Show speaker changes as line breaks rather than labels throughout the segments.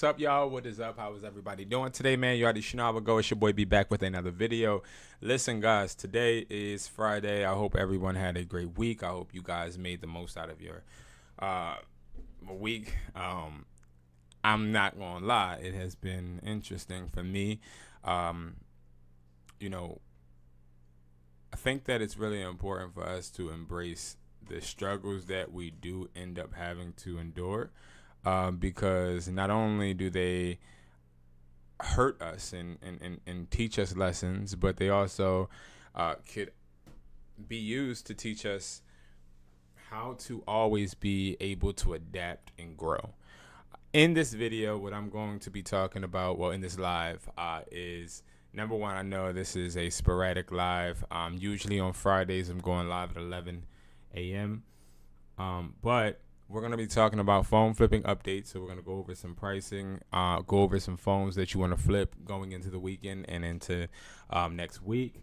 up, y'all? What is up? How is everybody doing today, man? You already should know how it go. It's your boy B back with another video. Listen, guys, today is Friday. I hope everyone had a great week. I hope you guys made the most out of your week. I'm not gonna lie, it has been interesting for me. You know, I think that it's really important for us to embrace the struggles that we do end up having to endure. Because not only do they hurt us and teach us lessons, but they also could be used to teach us how to always be able to adapt and grow. In this video, what I'm going to be talking about, well, in this live, is number one, I know this is a sporadic live. Usually on Fridays, I'm going live at 11 a.m. But we're going to be talking about phone flipping updates. So we're going to go over some pricing, go over some phones that you want to flip going into the weekend and into next week.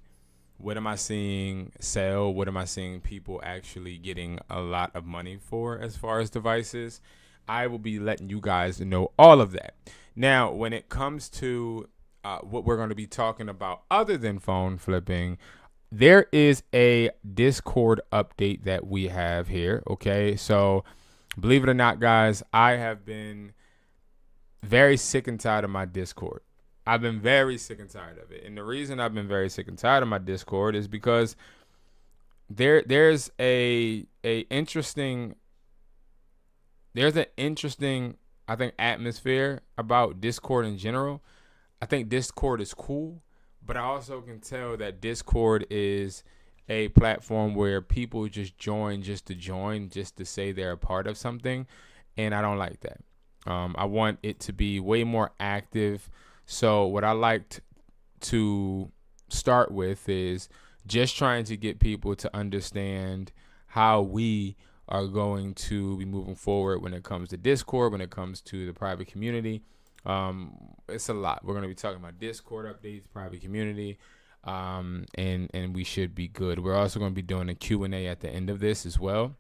What am I seeing sell? What am I seeing people actually getting a lot of money for as far as devices? I will be letting you guys know all of that. Now, when it comes to what we're going to be talking about other than phone flipping, there is a Discord update that we have here. Okay, so believe it or not, guys, I have been very sick and tired of my Discord. I've been very sick and tired of it. And the reason I've been very sick and tired of my Discord is because there's an interesting I think atmosphere about Discord in general. I think Discord is cool, but I also can tell that Discord is a platform where people just join just to say they're a part of something, and I don't like that. I want it to be way more active. So what I liked to start with is just trying to get people to understand how we are going to be moving forward when it comes to Discord, when it comes to the private community. It's a lot. We're going to be talking about Discord updates, private community, and we should be good. We're also going to be doing a Q&A at the end of this as well.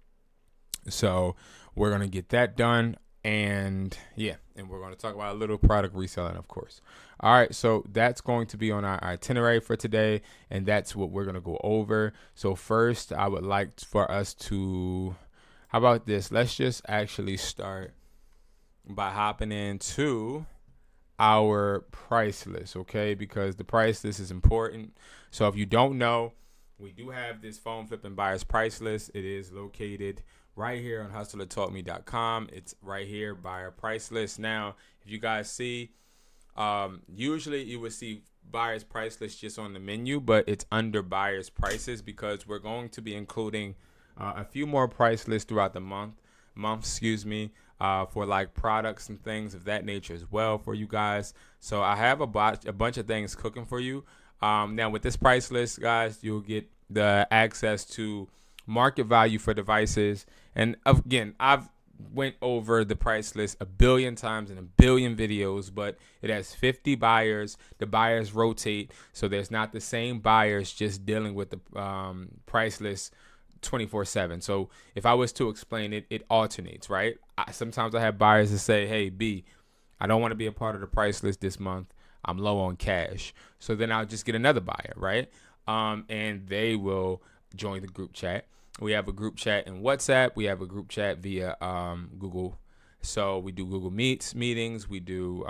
So we're going to get that done. And yeah, and we're going to talk about a little product reselling, of course. All right, so that's going to be on our itinerary for today, and that's what we're going to go over. So first, I would like for us to, how about this? Let's just actually start by hopping into our price list, okay? Because the price list is important. So if you don't know, we do have this phone flipping buyer's price list. It is located right here on hustlertalkme.com. It's right here, buyer price list. Now, if you guys see, usually you would see buyer's price list just on the menu, but it's under buyer's prices because we're going to be including a few more price lists throughout the month, for like products and things of that nature as well for you guys. So I have a bunch of things cooking for you. Now with this price list, guys, you'll get the access to market value for devices. And again, I've went over the price list a billion times in a billion videos, but it has 50 buyers. The buyers rotate, so there's not the same buyers just dealing with the price list 24/7. So if I was to explain it, it alternates, right? Sometimes I have buyers that say, hey, B, I don't want to be a part of the price list this month. I'm low on cash. So then I'll just get another buyer, right? And they will join the group chat. We have a group chat in WhatsApp. We have a group chat via Google. So we do Google meetings. We do,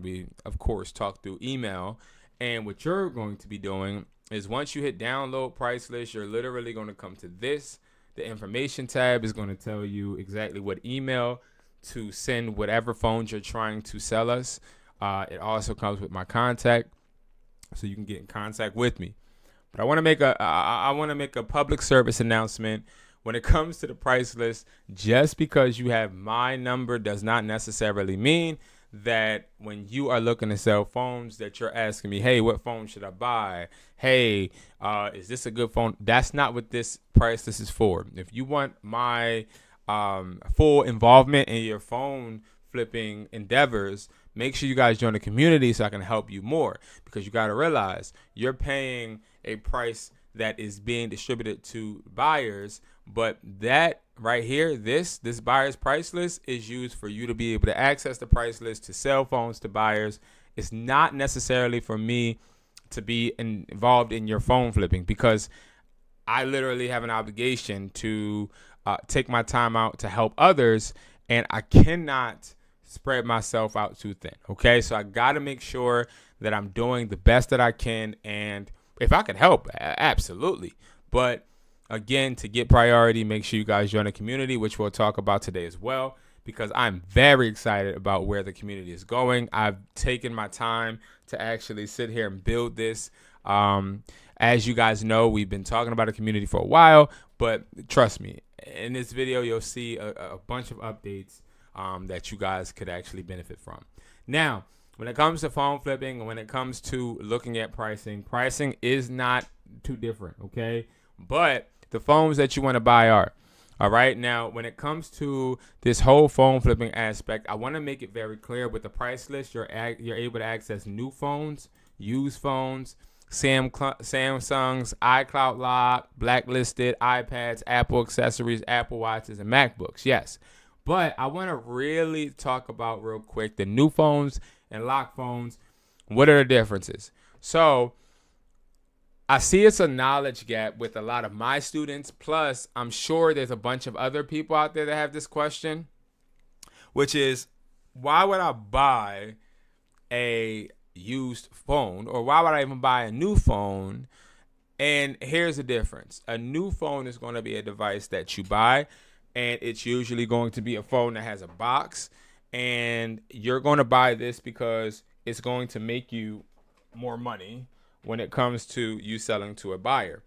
we of course talk through email. And what you're going to be doing is once you hit download price list, you're literally going to come to this. The information tab is going to tell you exactly what email to send whatever phones you're trying to sell us. It also comes with my contact, so you can get in contact with me. But I want to make a public service announcement. When it comes to the price list, just because you have my number does not necessarily mean that when you are looking to sell phones that you're asking me, hey, what phone should I buy? Hey, is this a good phone? That's not what this price list is for. If you want my full involvement in your phone flipping endeavors, make sure you guys join the community so I can help you more, because you got to realize you're paying a price that is being distributed to buyers, But that right here, this buyer's price list is used for you to be able to access the price list to sell phones to buyers. It's not necessarily for me to be involved in your phone flipping, because I literally have an obligation to take my time out to help others, and I cannot spread myself out too thin. Okay, so I got to make sure that I'm doing the best that I can, and if I can help, absolutely. But again, to get priority, make sure you guys join the community, which we'll talk about today as well, because I'm very excited about where the community is going. I've taken my time to actually sit here and build this. As you guys know, we've been talking about a community for a while, but trust me, in this video, you'll see a bunch of updates that you guys could actually benefit from. Now, when it comes to phone flipping, and when it comes to looking at pricing is not too different, okay? But the phones that you want to buy are. All right. Now, when it comes to this whole phone flipping aspect, I want to make it very clear with the price list. You're able to access new phones, used phones, Samsungs, iCloud Lock, blacklisted, iPads, Apple accessories, Apple Watches, and MacBooks. Yes. But I want to really talk about real quick the new phones and lock phones. What are the differences? So I see it's a knowledge gap with a lot of my students. Plus, I'm sure there's a bunch of other people out there that have this question, which is, why would I buy a used phone, or why would I even buy a new phone? And here's the difference. A new phone is going to be a device that you buy, and it's usually going to be a phone that has a box, and you're going to buy this because it's going to make you more money when it comes to you selling to a buyer.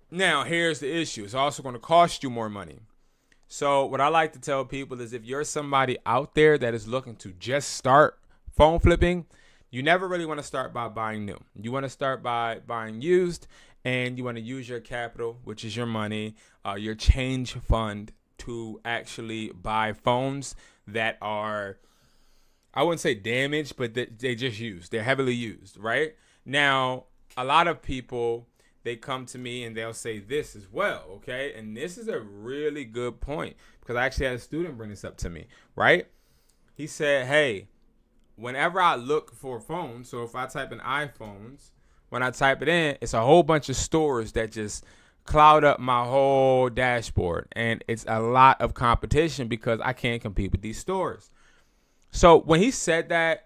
Now, here's the issue. It's also going to cost you more money. So what I like to tell people is, if you're somebody out there that is looking to just start phone flipping, you never really want to start by buying new. You want to start by buying used, and you want to use your capital, which is your money, your change fund, to actually buy phones that are, I wouldn't say damaged, but they just used. They're heavily used, right? Now, a lot of people, they come to me and they'll say this as well, okay? And this is a really good point, because I actually had a student bring this up to me, right? He said, hey, whenever I look for phones, so if I type in iPhones, when I type it in, it's a whole bunch of stores that just cloud up my whole dashboard. And it's a lot of competition because I can't compete with these stores. So when he said that,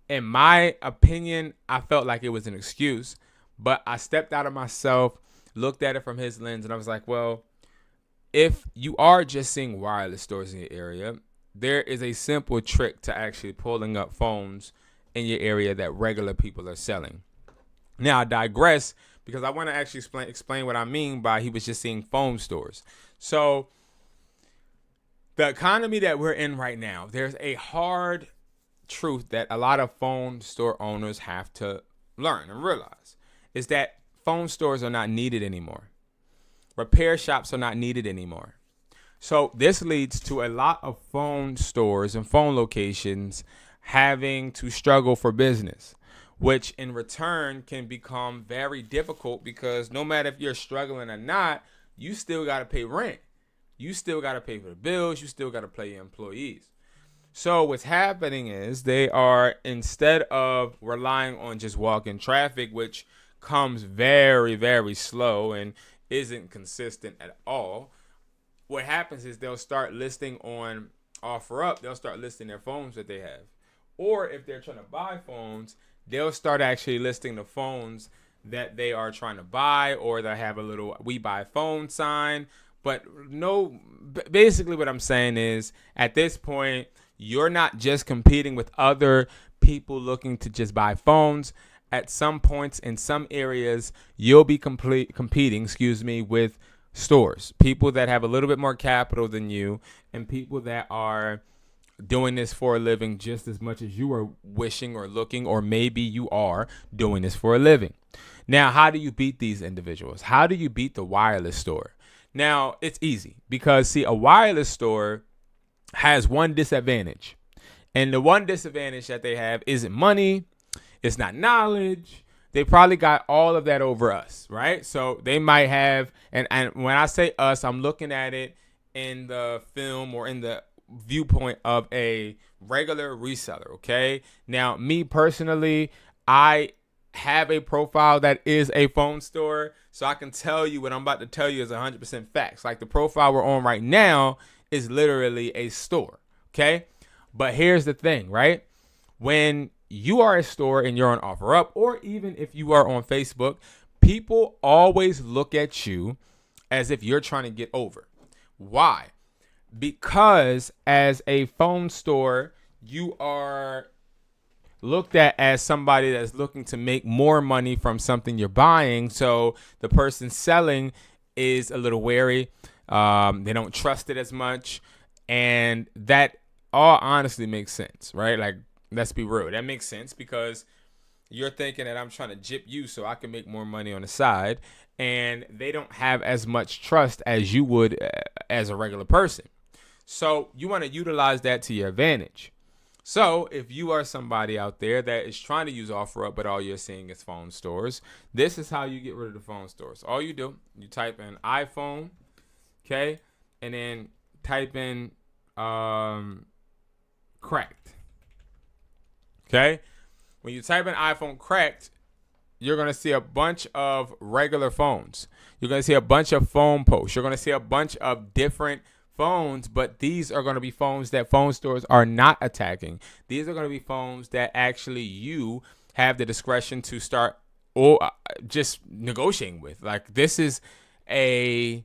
in my opinion, I felt like it was an excuse. But I stepped out of myself, looked at it from his lens, and I was like, well, if you are just seeing wireless stores in your area, there is a simple trick to actually pulling up phones in your area that regular people are selling. Now, I digress, because I want to actually explain what I mean by he was just seeing phone stores. So the economy that we're in right now, there's a hard truth that a lot of phone store owners have to learn and realize, is that phone stores are not needed anymore. Repair shops are not needed anymore. So this leads to a lot of phone stores and phone locations having to struggle for business, which in return can become very difficult, because no matter if you're struggling or not, you still got to pay rent. You still got to pay for the bills. You still got to pay your employees. So what's happening is, they are, instead of relying on just walk-in traffic, which comes very, very slow and isn't consistent at all, what happens is they'll start listing on OfferUp. They'll start listing their phones that they have. Or if they're trying to buy phones, they'll start actually listing the phones that they are trying to buy, or they have a little "we buy phone" sign. But no, basically what I'm saying is, at this point, you're not just competing with other people looking to just buy phones. At some points in some areas, you'll be competing with stores, people that have a little bit more capital than you, and people that are doing this for a living just as much as you are wishing or looking, or maybe you are doing this for a living. Now, how do you beat these individuals? How do you beat the wireless store? Now, it's easy, because see, a wireless store has one disadvantage, and the one disadvantage that they have isn't money, it's not knowledge, they probably got all of that over us, right? So they might have, and when I say us, I'm looking at it in the film or in the viewpoint of a regular reseller, okay? Now, me personally, I have a profile that is a phone store, so I can tell you what I'm about to tell you is 100% facts. Like the profile we're on right now is literally a store, okay? But here's the thing, right? When you are a store and you're on OfferUp, or even if you are on Facebook, people always look at you as if you're trying to get over. Why? Because as a phone store, you are looked at as somebody that's looking to make more money from something you're buying. So the person selling is a little wary. They don't trust it as much. And that all honestly makes sense, right? Like, let's be real. That makes sense because you're thinking that I'm trying to jip you so I can make more money on the side. And they don't have as much trust as you would as a regular person. So you want to utilize that to your advantage. So if you are somebody out there that is trying to use OfferUp, but all you're seeing is phone stores, this is how you get rid of the phone stores. All you do, you type in iPhone, okay, and then type in cracked. Okay, when you type in iPhone cracked, you're going to see a bunch of regular phones. You're going to see a bunch of phone posts. You're going to see a bunch of different phones, but these are going to be phones that phone stores are not attacking. These are going to be phones that actually you have the discretion to start or just negotiating with. Like, this is a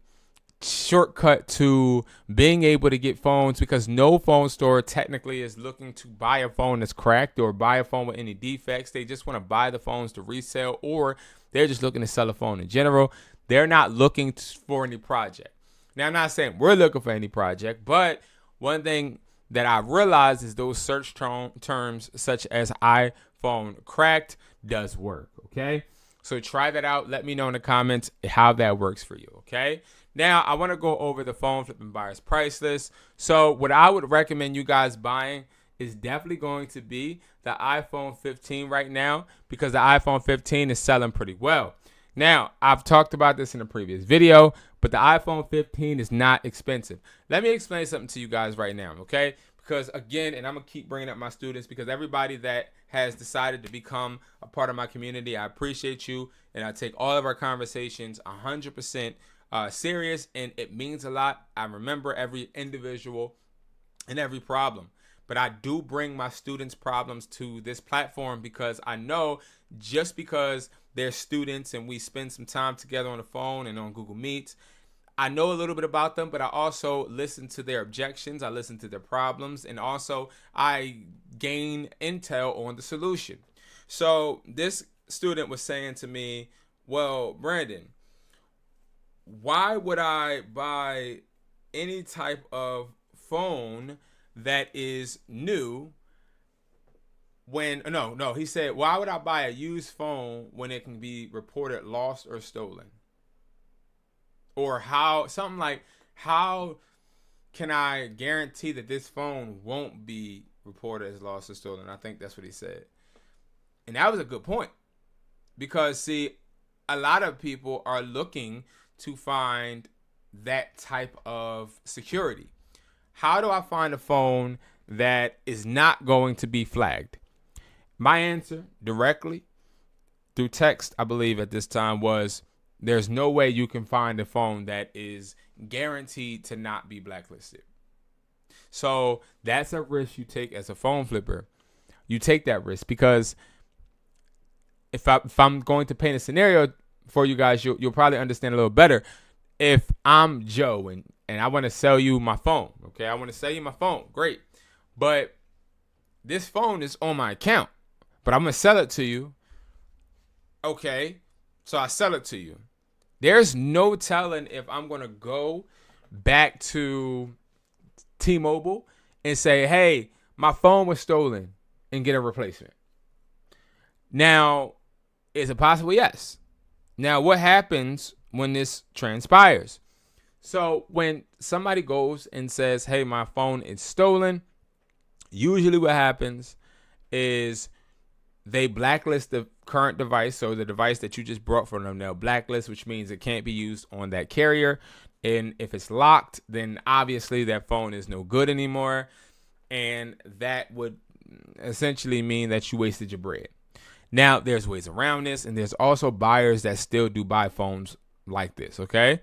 shortcut to being able to get phones, because no phone store technically is looking to buy a phone that's cracked or buy a phone with any defects. They just want to buy the phones to resell, or they're just looking to sell a phone in general. They're not looking for any project. Now, I'm not saying we're looking for any project, but one thing that I realized is those search terms such as iPhone cracked does work, okay? So try that out. Let me know in the comments how that works for you, okay? Now, I want to go over the phone flipping buyer's price list. So what I would recommend you guys buying is definitely going to be the iPhone 15 right now, because the iPhone 15 is selling pretty well. Now, I've talked about this in a previous video, but the iPhone 15 is not expensive. Let me explain something to you guys right now, okay? Because again, and I'm going to keep bringing up my students, because everybody that has decided to become a part of my community, I appreciate you, and I take all of our conversations 100% serious, and it means a lot. I remember every individual and every problem. But I do bring my students' problems to this platform, because I know just because they're students and we spend some time together on the phone and on Google Meets, I know a little bit about them, but I also listen to their objections. I listen to their problems, and also I gain intel on the solution. So this student was saying to me, well, Brandon, why would I buy any type of phone that is new when he said, why would I buy a used phone when it can be reported lost or stolen? Or how can I guarantee that this phone won't be reported as lost or stolen? I think that's what he said. And that was a good point, because see, a lot of people are looking to find that type of security. How do I find a phone that is not going to be flagged? My answer directly through text, I believe at this time, was there's no way you can find a phone that is guaranteed to not be blacklisted. So that's a risk you take as a phone flipper. You take that risk, because if I'm going to paint a scenario for you guys, you'll probably understand a little better. If I'm Joe and I want to sell you my phone, okay? I want to sell you my phone, great. But this phone is on my account, but I'm going to sell it to you. Okay, so I sell it to you. There's no telling if I'm going to go back to T-Mobile and say, hey, my phone was stolen, and get a replacement. Now, is it possible? Yes. Now, what happens when this transpires? So when somebody goes and says, hey, my phone is stolen, usually what happens is they blacklist the current device. So the device that you just brought from them, they'll blacklist, which means it can't be used on that carrier. And if it's locked, then obviously that phone is no good anymore. And that would essentially mean that you wasted your bread. Now, there's ways around this, and there's also buyers that still do buy phones like this, okay?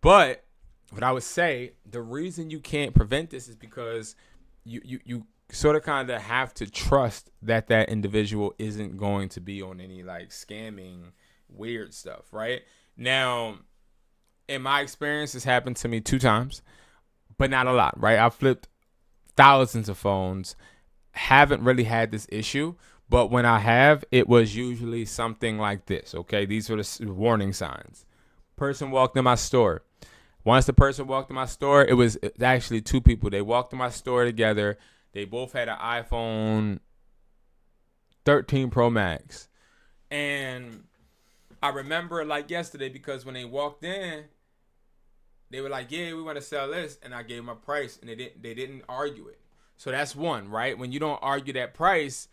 But what I would say, the reason you can't prevent this is because you sort of kind of have to trust that that individual isn't going to be on any like scamming weird stuff, right? Now, in my experience, this happened to me 2 times, but not a lot, right? I flipped thousands of phones, haven't really had this issue, but when I have, it was usually something like this, okay? These are the warning signs. Person walked in my store. Once the person walked in my store, it was actually 2 people. They walked in my store together. They both had an iPhone 13 Pro Max. And I remember like yesterday because when they walked in, they were like, yeah, we want to sell this. And I gave them a price, and they didn't argue it. So that's one, right? When you don't argue that price,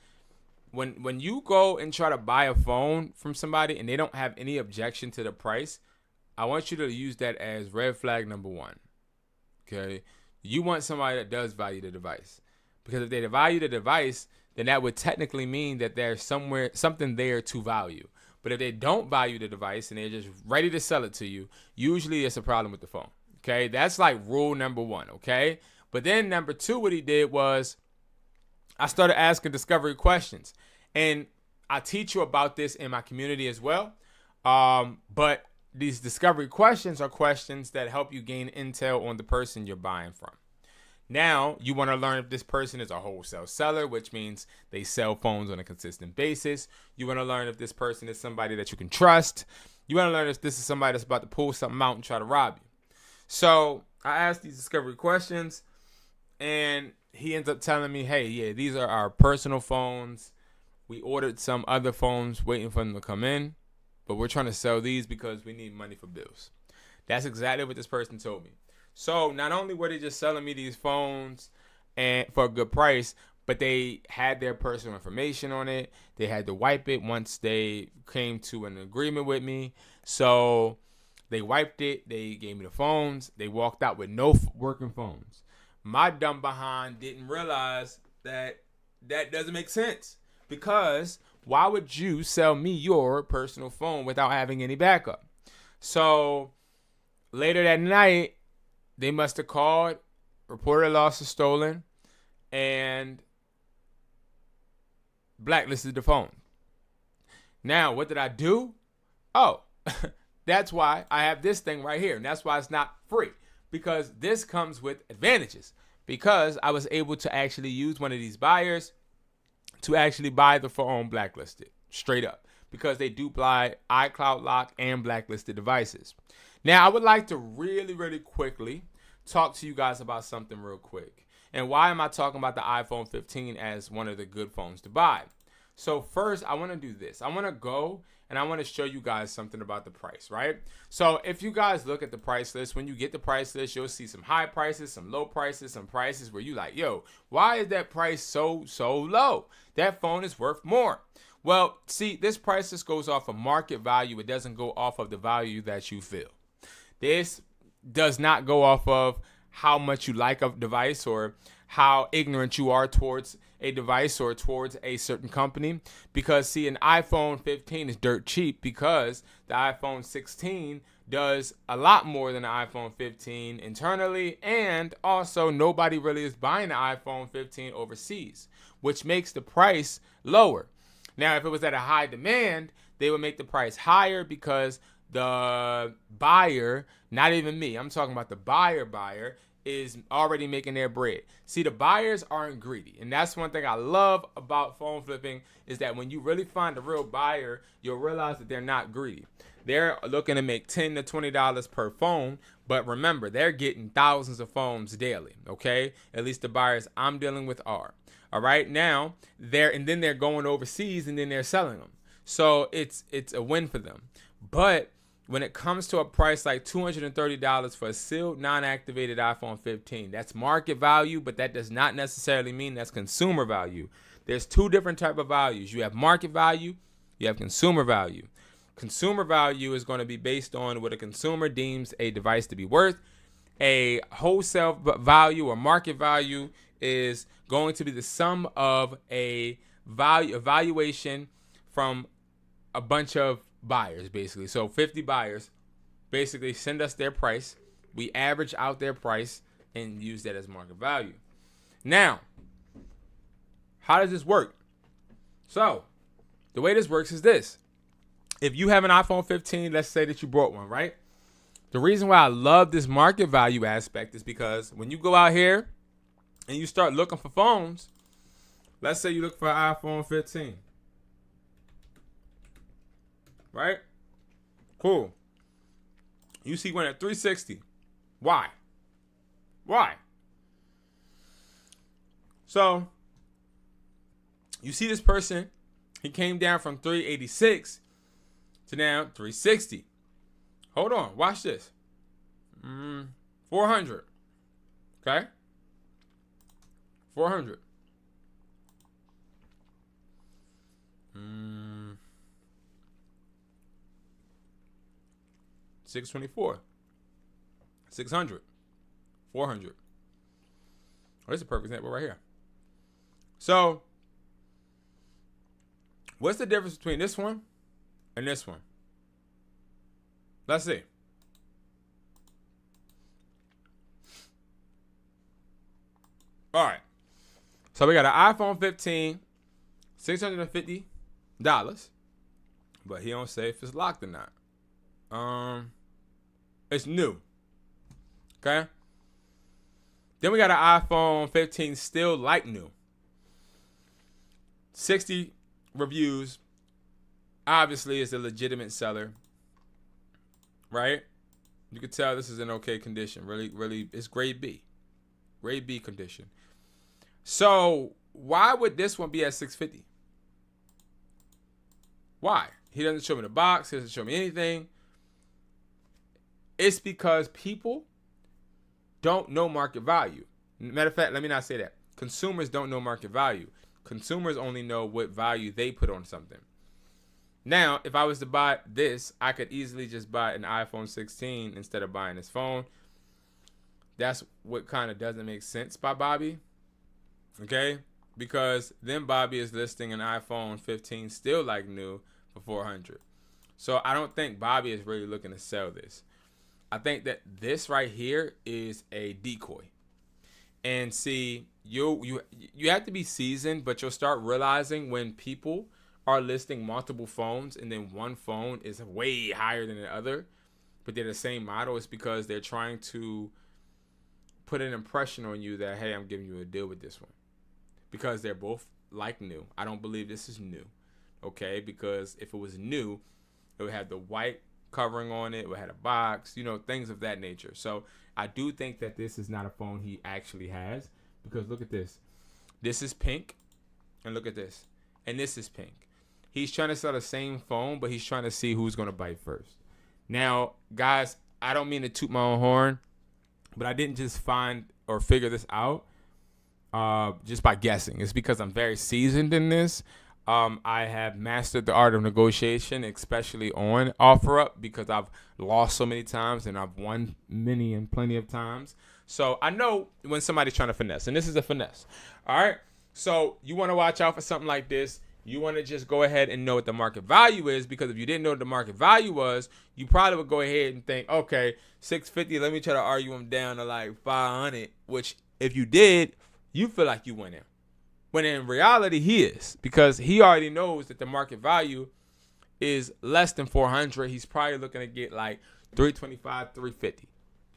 when you go and try to buy a phone from somebody and they don't have any objection to the price, I want you to use that as red flag number 1. Okay? You want somebody that does value the device. Because if they value the device, then that would technically mean that there's something there to value. But if they don't value the device and they're just ready to sell it to you, usually it's a problem with the phone. Okay? That's like rule number 1, okay? But then number 2, what he did was I started asking discovery questions. And I teach you about this in my community as well. But these discovery questions are questions that help you gain intel on the person you're buying from. Now, you want to learn if this person is a wholesale seller, which means they sell phones on a consistent basis. You want to learn if this person is somebody that you can trust. You want to learn if this is somebody that's about to pull something out and try to rob you. So I asked these discovery questions, and he ends up telling me, hey, yeah, these are our personal phones. We ordered some other phones waiting for them to come in, but we're trying to sell these because we need money for bills. That's exactly what this person told me. So not only were they just selling me these phones and for a good price, but they had their personal information on it. They had to wipe it once they came to an agreement with me. So they wiped it. They gave me the phones. They walked out with no working phones. My dumb behind didn't realize that that doesn't make sense, because why would you sell me your personal phone without having any backup? So later that night, they must have called, reported a loss of stolen, and blacklisted the phone. Now, what did I do? Oh, that's why I have this thing right here. And that's why it's not free, because this comes with advantages. Because I was able to actually use one of these buyers to actually buy the phone blacklisted, straight up, because they do buy iCloud lock and blacklisted devices. Now, I would like to really, really quickly talk to you guys about something real quick. And why am I talking about the iPhone 15 as one of the good phones to buy? So first, I want to do this. I want to go and I want to show you guys something about the price, right? So if you guys look at the price list, when you get the price list, you'll see some high prices, some low prices, some prices where you like, yo, why is that price so low? That phone is worth more. Well, see, this price list goes off of market value. It doesn't go off of the value that you feel. This does not go off of how much you like a device or how ignorant you are towards a device or towards a certain company. Because, see, an iPhone 15 is dirt cheap because the iPhone 16 does a lot more than the iPhone 15 internally, and also nobody really is buying the iPhone 15 overseas, which makes the price lower. Now, if it was at a high demand, they would make the price higher because the buyer, not even me, I'm talking about the buyer is already making their bread. See, the buyers aren't greedy. And that's one thing I love about phone flipping, is that when you really find a real buyer, you'll realize that they're not greedy. They're looking to make $10 to $20 per phone. But remember, they're getting thousands of phones daily, okay? At least the buyers I'm dealing with are. All right, now, then they're going overseas and then they're selling them. So it's a win for them. But when it comes to a price like $230 for a sealed, non-activated iPhone 15, that's market value, but that does not necessarily mean that's consumer value. there's two different type of values. You have market value, you have consumer value. Consumer value is going to be based on what a consumer deems a device to be worth. A wholesale value or market value is going to be the sum of a valuation from a bunch of buyers, basically. So 50 buyers basically send us their price. We average out their price and use that as market value. Now, how does this work? So, the way this works is this. If you have an iPhone 15, let's say that you bought one, right? The reason why I love this market value aspect is because when you go out here and you start looking for phones, let's say you look for an iPhone 15. Right? Cool. You see one at $360. Why? So, you see this person, he came down from $386 to now $360. Hold on, watch this. $400. Okay? $400. $624. $600. $400. Oh, this is a perfect example right here. So, what's the difference between this one and this one? Let's see. All right. So we got an iPhone 15, $650, but he don't say if it's locked or not. It's new. Okay. Then we got an iPhone 15 still like new. 60 reviews. Obviously, it's a legitimate seller. Right? You can tell this is in okay condition. Really, it's grade B. Grade B condition. So, why would this one be at $650? Why? He doesn't show me the box. He doesn't show me anything. It's because people don't know market value. Matter of fact, let me not say that. Consumers don't know market value. Consumers only know what value they put on something. Now, if I was to buy this, I could easily just buy an iPhone 16 instead of buying this phone. That's what kind of doesn't make sense by Bobby. Okay? Because then Bobby is listing an iPhone 15 still like new for $400. So I don't think Bobby is really looking to sell this. I think that this right here is a decoy. And see, you have to be seasoned, but you'll start realizing when people are listing multiple phones and then one phone is way higher than the other, but they're the same model, it's because they're trying to put an impression on you that, hey, I'm giving you a deal with this one. Because they're both like new. I don't believe this is new. Okay? Because if it was new, it would have the white covering on it, it would have a box, things of that nature. So I do think that this is not a phone he actually has, because look at this. This is pink, and look at this. And this is pink. He's trying to sell the same phone, but he's trying to see who's going to bite first. Now, guys, I don't mean to toot my own horn, but I didn't just find or figure this out just by guessing. It's because I'm very seasoned in this. I have mastered the art of negotiation, especially on OfferUp, because I've lost so many times and I've won many and plenty of times. So I know when somebody's trying to finesse, and this is a finesse. All right. So you want to watch out for something like this. You want to just go ahead and know what the market value is, because if you didn't know what the market value was, you probably would go ahead and think, okay, $650, let me try to argue him down to like $500, which if you did, you feel like you went in. When in reality, he is, because he already knows that the market value is less than $400. He's probably looking to get like $325, $350.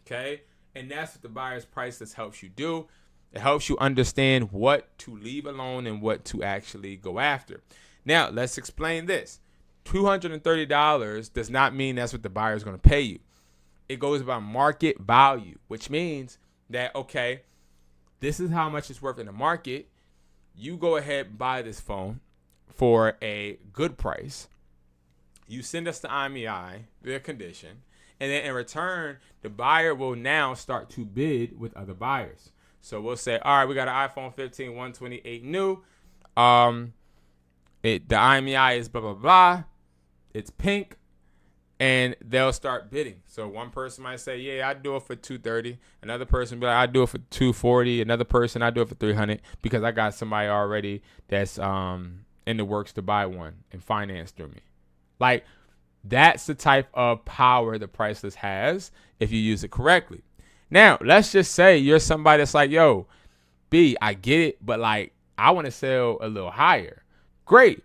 Okay? And that's what the buyer's price list helps you do. It helps you understand what to leave alone and what to actually go after. Now, let's explain this. $230 does not mean that's what the buyer is going to pay you. It goes by market value, which means that, okay, this is how much it's worth in the market. You go ahead and buy this phone for a good price. You send us the IMEI, their condition, and then in return, the buyer will now start to bid with other buyers. So we'll say, all right, we got an iPhone 15, 128 new. The IMEI is blah blah blah. It's pink, and they'll start bidding. So one person might say, "Yeah, I'd do it for 230." Another person be like, "I'd do it for 240." Another person, "I'd do it for 300 because I got somebody already that's in the works to buy one and finance through me." Like, that's the type of power the price list has if you use it correctly. Now, let's just say you're somebody that's like, "Yo, B, I get it, but like I want to sell a little higher." Great.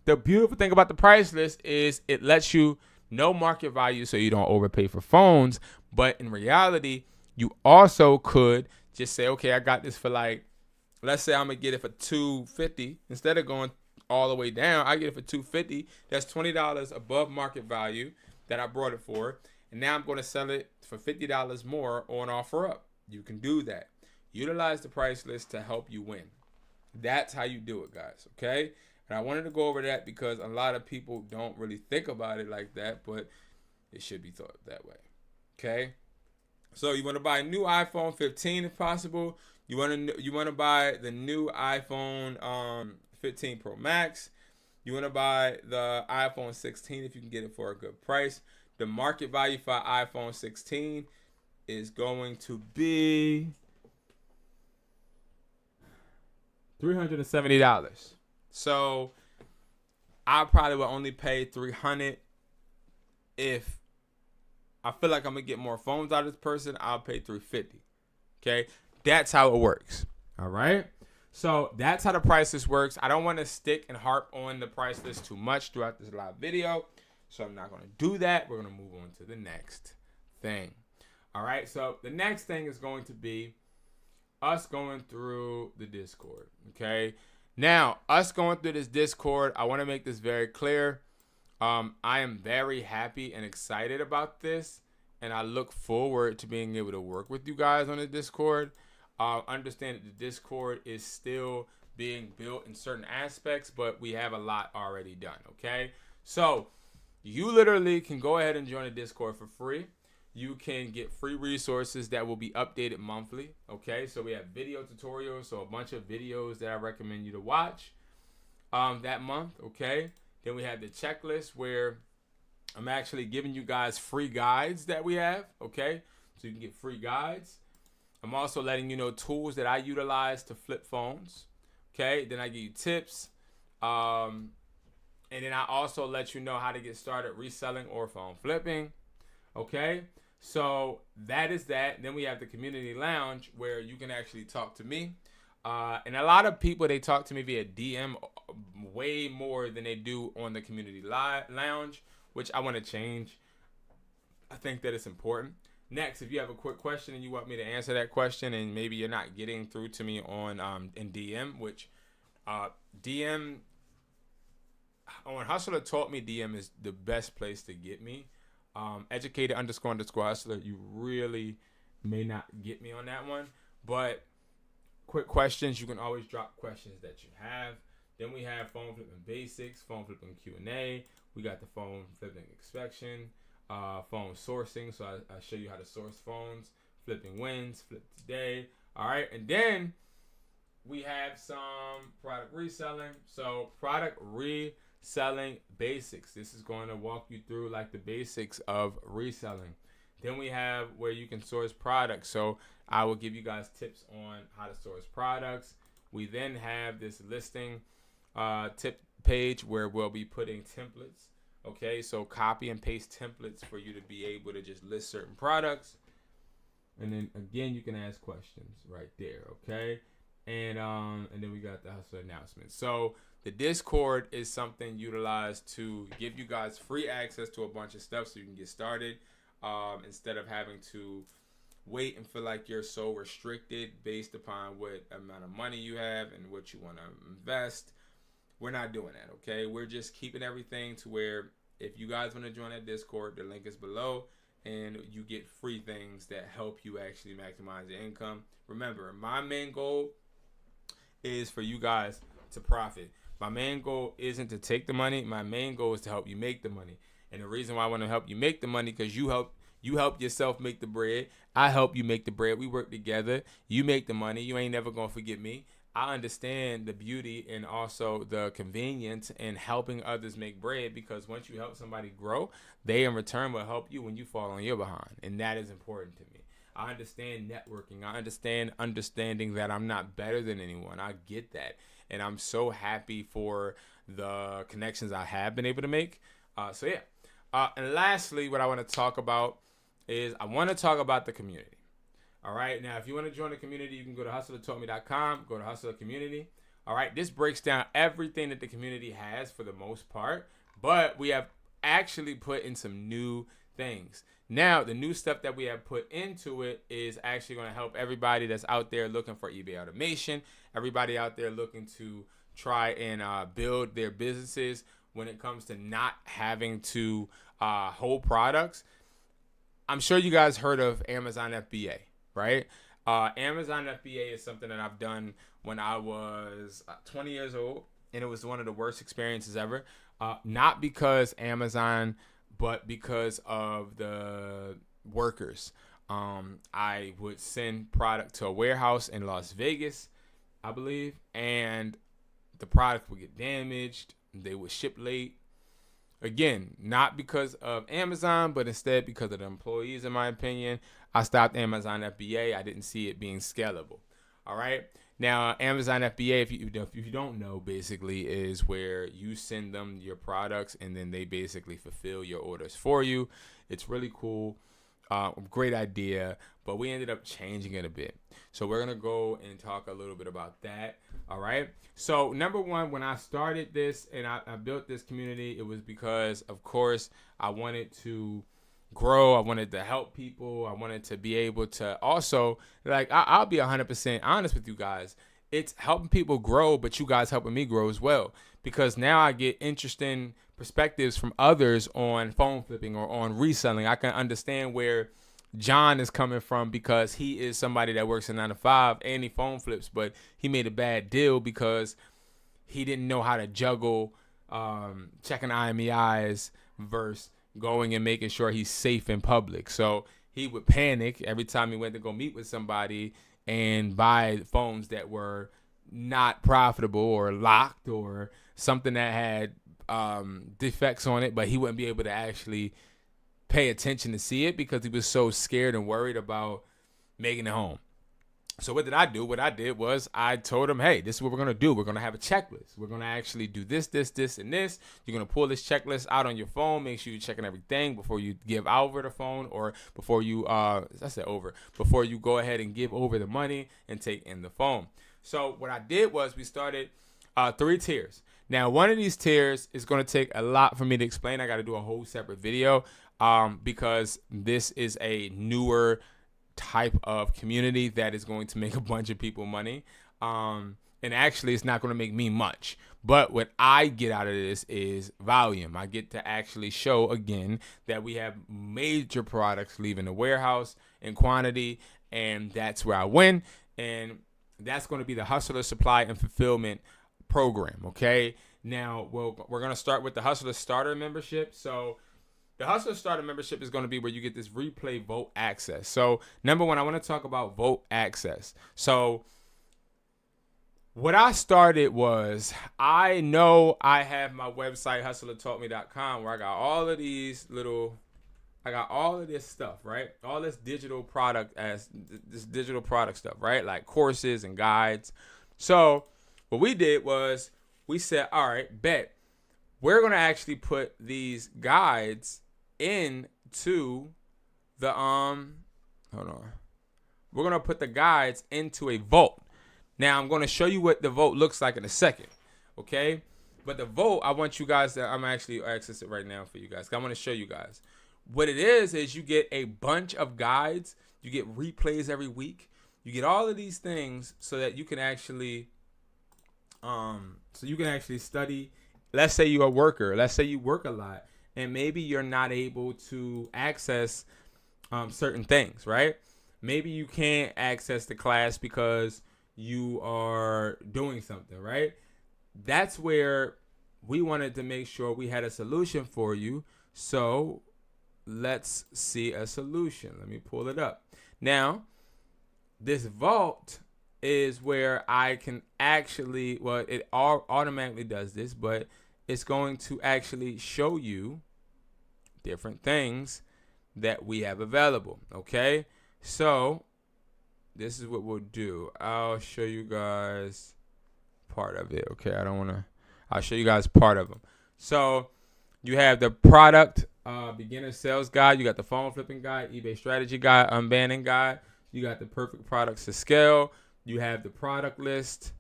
The beautiful thing about the price list is it lets you know market value so you don't overpay for phones. But in reality, you also could just say, okay, I got this for like, let's say I'm going to get it for $250. Instead of going all the way down, I get it for $250. That's $20 above market value that I brought it for. And now I'm going to sell it for $50 more on OfferUp. You can do that. Utilize the price list to help you win. That's how you do it, guys, okay? And I wanted to go over that because a lot of people don't really think about it like that, but it should be thought that way, okay? So you want to buy a new iPhone 15 if possible. You want to buy the new iPhone 15 Pro Max. You want to buy the iPhone 16 if you can get it for a good price. The market value for iPhone 16 is going to be $370. So I probably will only pay $300 if I feel like I'm gonna get more phones out of this person. I'll pay $350. Okay, that's how it works. All right. So that's how the price list works. I don't want to stick and harp on the price list too much throughout this live video, so I'm not gonna do that. We're gonna move on to the next thing. All right. So the next thing is going to be us going through the Discord. Okay. Now, us going through this Discord, I want to make this very clear. I am very happy and excited about this, and I look forward to being able to work with you guys on the Discord. Understand that the Discord is still being built in certain aspects, but we have a lot already done, okay? So, you literally can go ahead and join the Discord for free. You can get free resources that will be updated monthly, okay? So we have video tutorials, so a bunch of videos that I recommend you to watch that month, okay? Then we have the checklist where I'm actually giving you guys free guides that we have, okay? So you can get free guides. I'm also letting you know tools that I utilize to flip phones, okay? Then I give you tips. And then I also let you know how to get started reselling or phone flipping, okay? So that is that. Then we have the community lounge where you can actually talk to me. And a lot of people, they talk to me via DM way more than they do on the community lounge, which I want to change. I think that it's important. Next, if you have a quick question and you want me to answer that question and maybe you're not getting through to me on in DM, which DM on Hustler taught me DM is the best place to get me. Educated__hustler. You really may not get me on that one, but quick questions, you can always drop questions that you have. Then we have phone flipping basics, phone flipping Q&A. We got the phone flipping inspection, phone sourcing. So I show you how to source phones, flipping wins, flip today. All right, and then we have some product reselling. So product reselling basics. This is going to walk you through like the basics of reselling. Then we have where you can source products. So I will give you guys tips on how to source products. We then have this listing tip page where we'll be putting templates. Okay, so copy and paste templates for you to be able to just list certain products. And then again, you can ask questions right there. Okay, and then we got the Hustler announcement. So the Discord is something utilized to give you guys free access to a bunch of stuff so you can get started instead of having to wait and feel like you're so restricted based upon what amount of money you have and what you want to invest. We're not doing that, okay? We're just keeping everything to where if you guys want to join that Discord, the link is below, and you get free things that help you actually maximize your income. Remember, my main goal is for you guys to profit. My main goal isn't to take the money. My main goal is to help you make the money. And the reason why I want to help you make the money, because you help yourself make the bread. I help you make the bread. We work together. You make the money. You ain't never going to forget me. I understand the beauty and also the convenience in helping others make bread, because once you help somebody grow, they in return will help you when you fall on your behind. And that is important to me. I understand networking. I understand understanding that I'm not better than anyone. I get that. And I'm so happy for the connections I have been able to make. So yeah. And lastly, what I want to talk about is I want to talk about the community. All right. Now, if you want to join the community, you can go to hustlertaught.me.com, go to Hustler Community. All right. This breaks down everything that the community has for the most part, but we have actually put in some new things. Now, the new stuff that we have put into it is actually going to help everybody that's out there looking for eBay automation, everybody out there looking to try and build their businesses when it comes to not having to hold products. I'm sure you guys heard of Amazon FBA, right? Amazon FBA is something that I've done when I was 20 years old, and it was one of the worst experiences ever. Not because Amazon, but because of the workers. I would send product to a warehouse in Las Vegas, I believe, and the product would get damaged. They would ship late. Again, not because of Amazon, but instead because of the employees, in my opinion. I stopped Amazon FBA. I didn't see it being scalable. All right. Now, Amazon FBA, if you don't know, basically is where you send them your products and then they basically fulfill your orders for you. It's really cool. Great idea, but we ended up changing it a bit. So we're going to go and talk a little bit about that. All right. So number one, when I started this and I built this community, it was because, of course, I wanted to grow. I wanted to help people. I wanted to be able to also, like, I'll be 100% honest with you guys. It's helping people grow, but you guys helping me grow as well, because now I get interesting perspectives from others on phone flipping or on reselling. I can understand where John is coming from, because he is somebody that works a 9 to 5 and he phone flips, but he made a bad deal because he didn't know how to juggle checking IMEIs versus going and making sure he's safe in public. So he would panic every time he went to go meet with somebody and buy phones that were not profitable or locked or something that had defects on it, but he wouldn't be able to actually pay attention to see it because he was so scared and worried about making it home. So what did I do? What I did was I told him, hey, this is what we're going to do. We're going to have a checklist. We're going to actually do this, this, this, and this. You're going to pull this checklist out on your phone. Make sure you're checking everything before you give over the phone, or before you, before you go ahead and give over the money and take in the phone. So what I did was we started 3 tiers. Now, one of these tiers is going to take a lot for me to explain. I got to do a whole separate video because this is a newer type of community that is going to make a bunch of people money. And actually, it's not going to make me much. But what I get out of this is volume. I get to actually show, again, that we have major products leaving the warehouse in quantity, and that's where I win. And that's going to be the Hustler Supply and Fulfillment program, okay? Now, we're going to start with the Hustler Starter membership. So the Hustler Starter membership is going to be where you get this replay vote access. So number one, I want to talk about vote access. So what I started was, I know I have my website, hustlertaughtme.com, where I got all of this stuff, right? All this digital product stuff, right? Like courses and guides. So what we did was we said, all right, bet. We're going to actually put these guides into the, hold on. We're going to put the guides into a vote. Now, I'm going to show you what the vote looks like in a second, okay? But the vote, I want you guys to, I'm actually access it right now for you guys. I want to show you guys. What it is you get a bunch of guides. You get replays every week. You get all of these things so that you can actually, study. Let's say you're a worker. Let's say you work a lot, and maybe you're not able to access certain things, right? Maybe you can't access the class because you are doing something, right? That's where we wanted to make sure we had a solution for you. So let's see a solution. Let me pull it up. Now, this vault is where I can actually, well, it automatically does this, but it's going to actually show you different things that we have available. Okay, so this is what we'll do. I'll show you guys part of it. Okay, I'll show you guys part of them. So you have the product beginner sales guide. You got the phone flipping guide, eBay strategy guide, unbanning guide. You got the perfect products to scale. You have the product list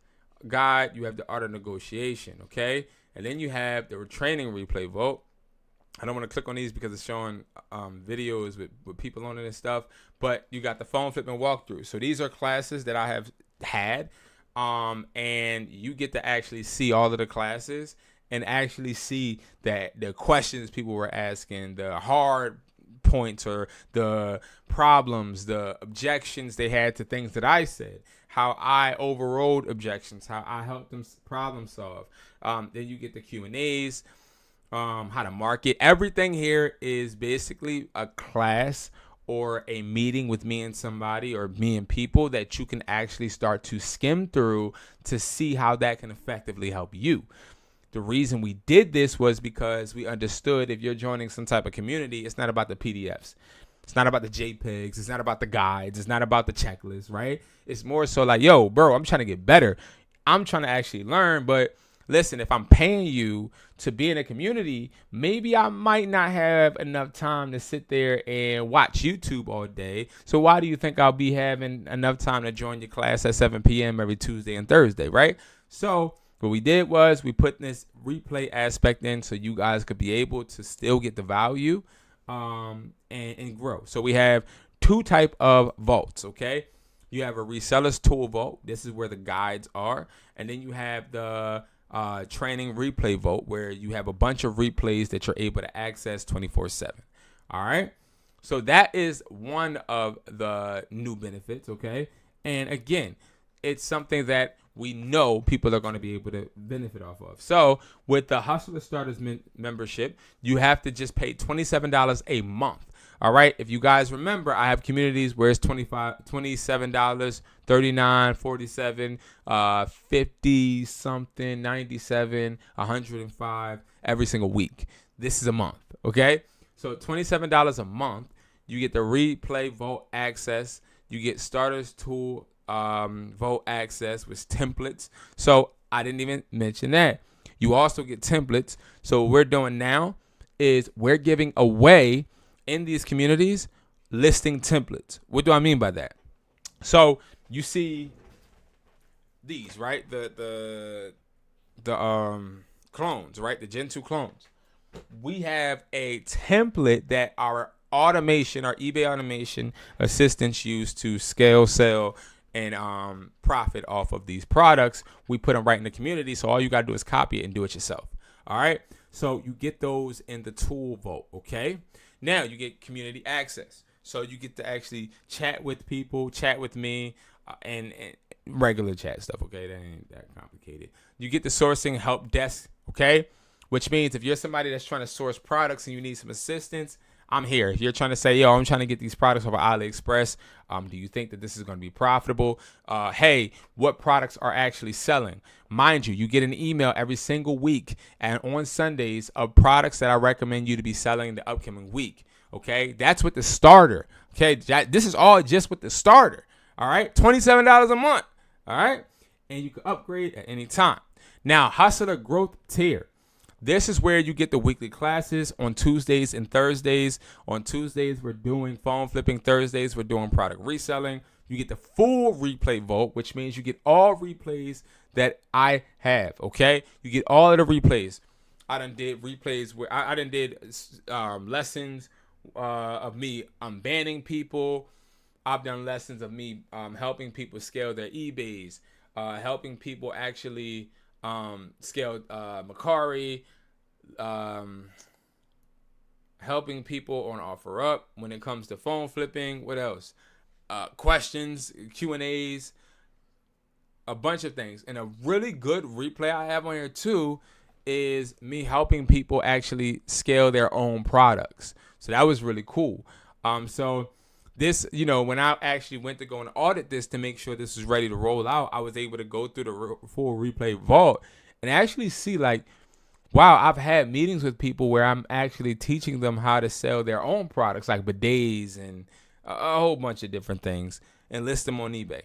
guide. You have the art of negotiation. Okay, and then you have the training replay vote. I don't want to click on these because it's showing videos with people on it and stuff. But you got the phone flipping walkthrough. So these are classes that I have had. And you get to actually see all of the classes and actually see that the questions people were asking, the hard points or the problems, the objections they had to things that I said, how I overrode objections, how I helped them problem solve. Then you get the Q&As. How to market. Everything here is basically a class or a meeting with me and somebody or me and people that you can actually start to skim through to see how that can effectively help you. The reason we did this was because we understood if you're joining some type of community, it's not about the PDFs. It's not about the JPEGs. It's not about the guides. It's not about the checklist, right? It's more so like, yo, bro, I'm trying to get better. I'm trying to actually learn, but listen, if I'm paying you to be in a community, maybe I might not have enough time to sit there and watch YouTube all day. So why do you think I'll be having enough time to join your class at 7 p.m. every Tuesday and Thursday, right? So what we did was we put this replay aspect in so you guys could be able to still get the value and grow. So we have two type of vaults, okay? You have a reseller's tool vault. This is where the guides are. And then you have the training replay vote where you have a bunch of replays that you're able to access 24/7. All right. So that is one of the new benefits. Okay. And again, it's something that we know people are going to be able to benefit off of. So with the Hustler Starters membership, you have to just pay $27 a month. All right. If you guys remember, I have communities where it's $27, $39, $47, 50 something, 97, 105 every single week. This is a month. Okay. So $27 a month. You get the replay vote access. You get starters tool vote access with templates. So I didn't even mention that. You also get templates. So what we're doing now is we're giving away in these communities listing templates. What do I mean by that? So you see these, right? The clones, right? The Gen 2 clones. We have a template that our automation, our eBay automation assistants use to scale, sell, and profit off of these products. We put them right in the community. So all you got to do is copy it and do it yourself. All right. So you get those in the tool vault. Okay. Now you get community access. So you get to actually chat with people, chat with me, and regular chat stuff. Okay. That ain't that complicated. You get the sourcing help desk. Okay. Which means if you're somebody that's trying to source products and you need some assistance, I'm here. If you're trying to say, yo, I'm trying to get these products over AliExpress, do you think that this is going to be profitable? Hey, what products are actually selling? Mind you, you get an email every single week and on Sundays of products that I recommend you to be selling the upcoming week. Okay, that's with the starter. Okay, this is all just with the starter. All right, $27 a month. All right, and you can upgrade at any time. Now, Hustler Growth Tier. This is where you get the weekly classes on Tuesdays and Thursdays. On Tuesdays, we're doing phone flipping. Thursdays, we're doing product reselling. You get the full replay vote, which means you get all replays that I have, okay? You get all of the replays. I done did replays where I done did lessons of me banning people. I've done lessons of me helping people scale their eBays, helping people actually scale Macari, helping people on OfferUp when it comes to phone flipping. What else? Questions, Q&As, a bunch of things. And a really good replay I have on here too is me helping people actually scale their own products. So that was really cool. So this, when I actually went to go and audit this to make sure this was ready to roll out, I was able to go through the full replay vault and actually see like, wow, I've had meetings with people where I'm actually teaching them how to sell their own products like bidets and a whole bunch of different things and list them on eBay.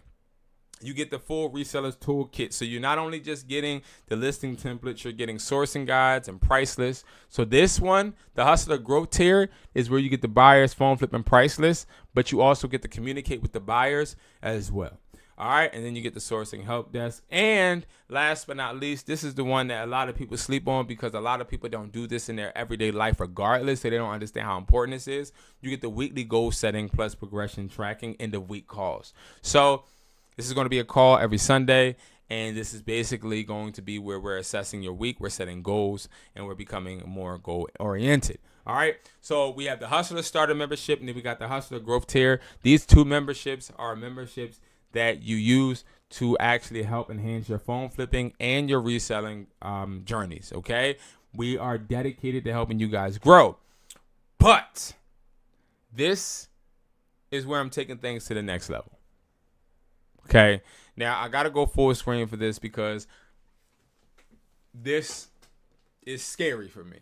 You get the full resellers toolkit. So you're not only just getting the listing templates, you're getting sourcing guides and price lists. So this one, the Hustler Growth tier, is where you get the buyers, phone flip, and price lists, but you also get to communicate with the buyers as well. All right, and then you get the sourcing help desk. And last but not least, this is the one that a lot of people sleep on because a lot of people don't do this in their everyday life regardless, so they don't understand how important this is. You get the weekly goal setting plus progression tracking in the week calls. So this is going to be a call every Sunday, and this is basically going to be where we're assessing your week, we're setting goals, and we're becoming more goal-oriented. All right, so we have the Hustler Starter membership, and then we got the Hustler Growth tier. These two memberships are memberships that you use to actually help enhance your phone flipping and your reselling journeys, okay? We are dedicated to helping you guys grow. But this is where I'm taking things to the next level. Okay, now I got to go full screen for this because this is scary for me.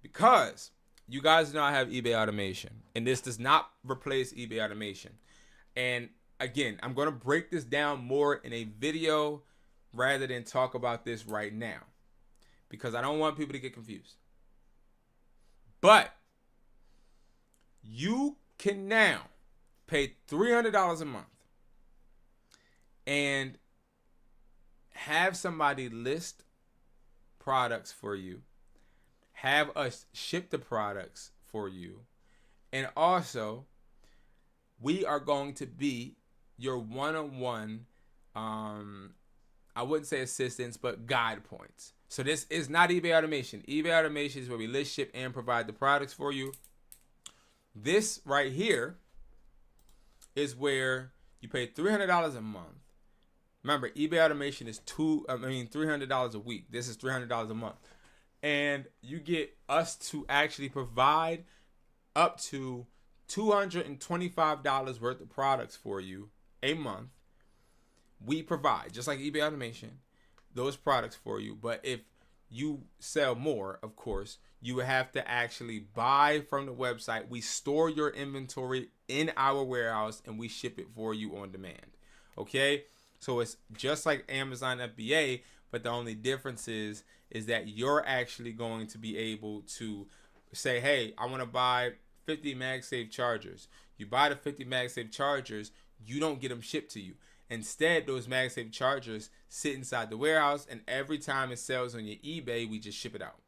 Because you guys know I have eBay automation, and this does not replace eBay automation. And again, I'm going to break this down more in a video rather than talk about this right now because I don't want people to get confused. But you can now pay $300 a month and have somebody list products for you, have us ship the products for you, and also we are going to be your one-on-one, I wouldn't say assistance, but guide points. So this is not eBay automation. eBay automation is where we list, ship, and provide the products for you. This right here is where you pay $300 a month. Remember, eBay automation is $300 a week. This is $300 a month. And you get us to actually provide up to $225 worth of products for you a month. We provide, just like eBay automation, those products for you. But if you sell more, of course, you have to actually buy from the website. We store your inventory in our warehouse and we ship it for you on demand. Okay? So it's just like Amazon FBA, but the only difference is that you're actually going to be able to say, hey, I want to buy 50 MagSafe chargers. You buy the 50 MagSafe chargers, you don't get them shipped to you. Instead, those MagSafe chargers sit inside the warehouse, and every time it sells on your eBay, we just ship it out.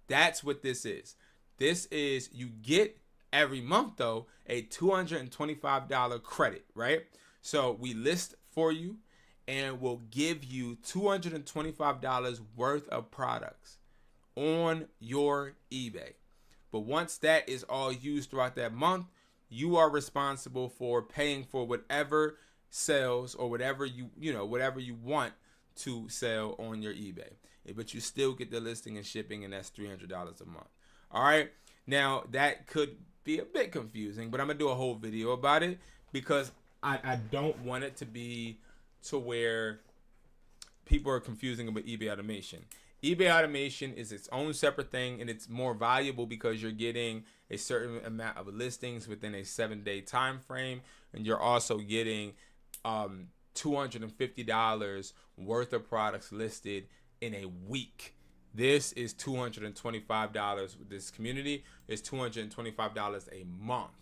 That's what this is. This is, you get every month, though, a $225 credit, right? So we list for you, and we'll give you $225 worth of products on your eBay. But once that is all used throughout that month, you are responsible for paying for whatever sells or whatever whatever you want to sell on your eBay. But you still get the listing and shipping, and that's $300 a month. All right. Now that could be a bit confusing, but I'm gonna do a whole video about it because I don't want it to be to where people are confusing about eBay automation. eBay automation is its own separate thing, and it's more valuable because you're getting a certain amount of listings within a 7-day time frame, and you're also getting $250 worth of products listed in a week. This is $225. This community is $225 a month.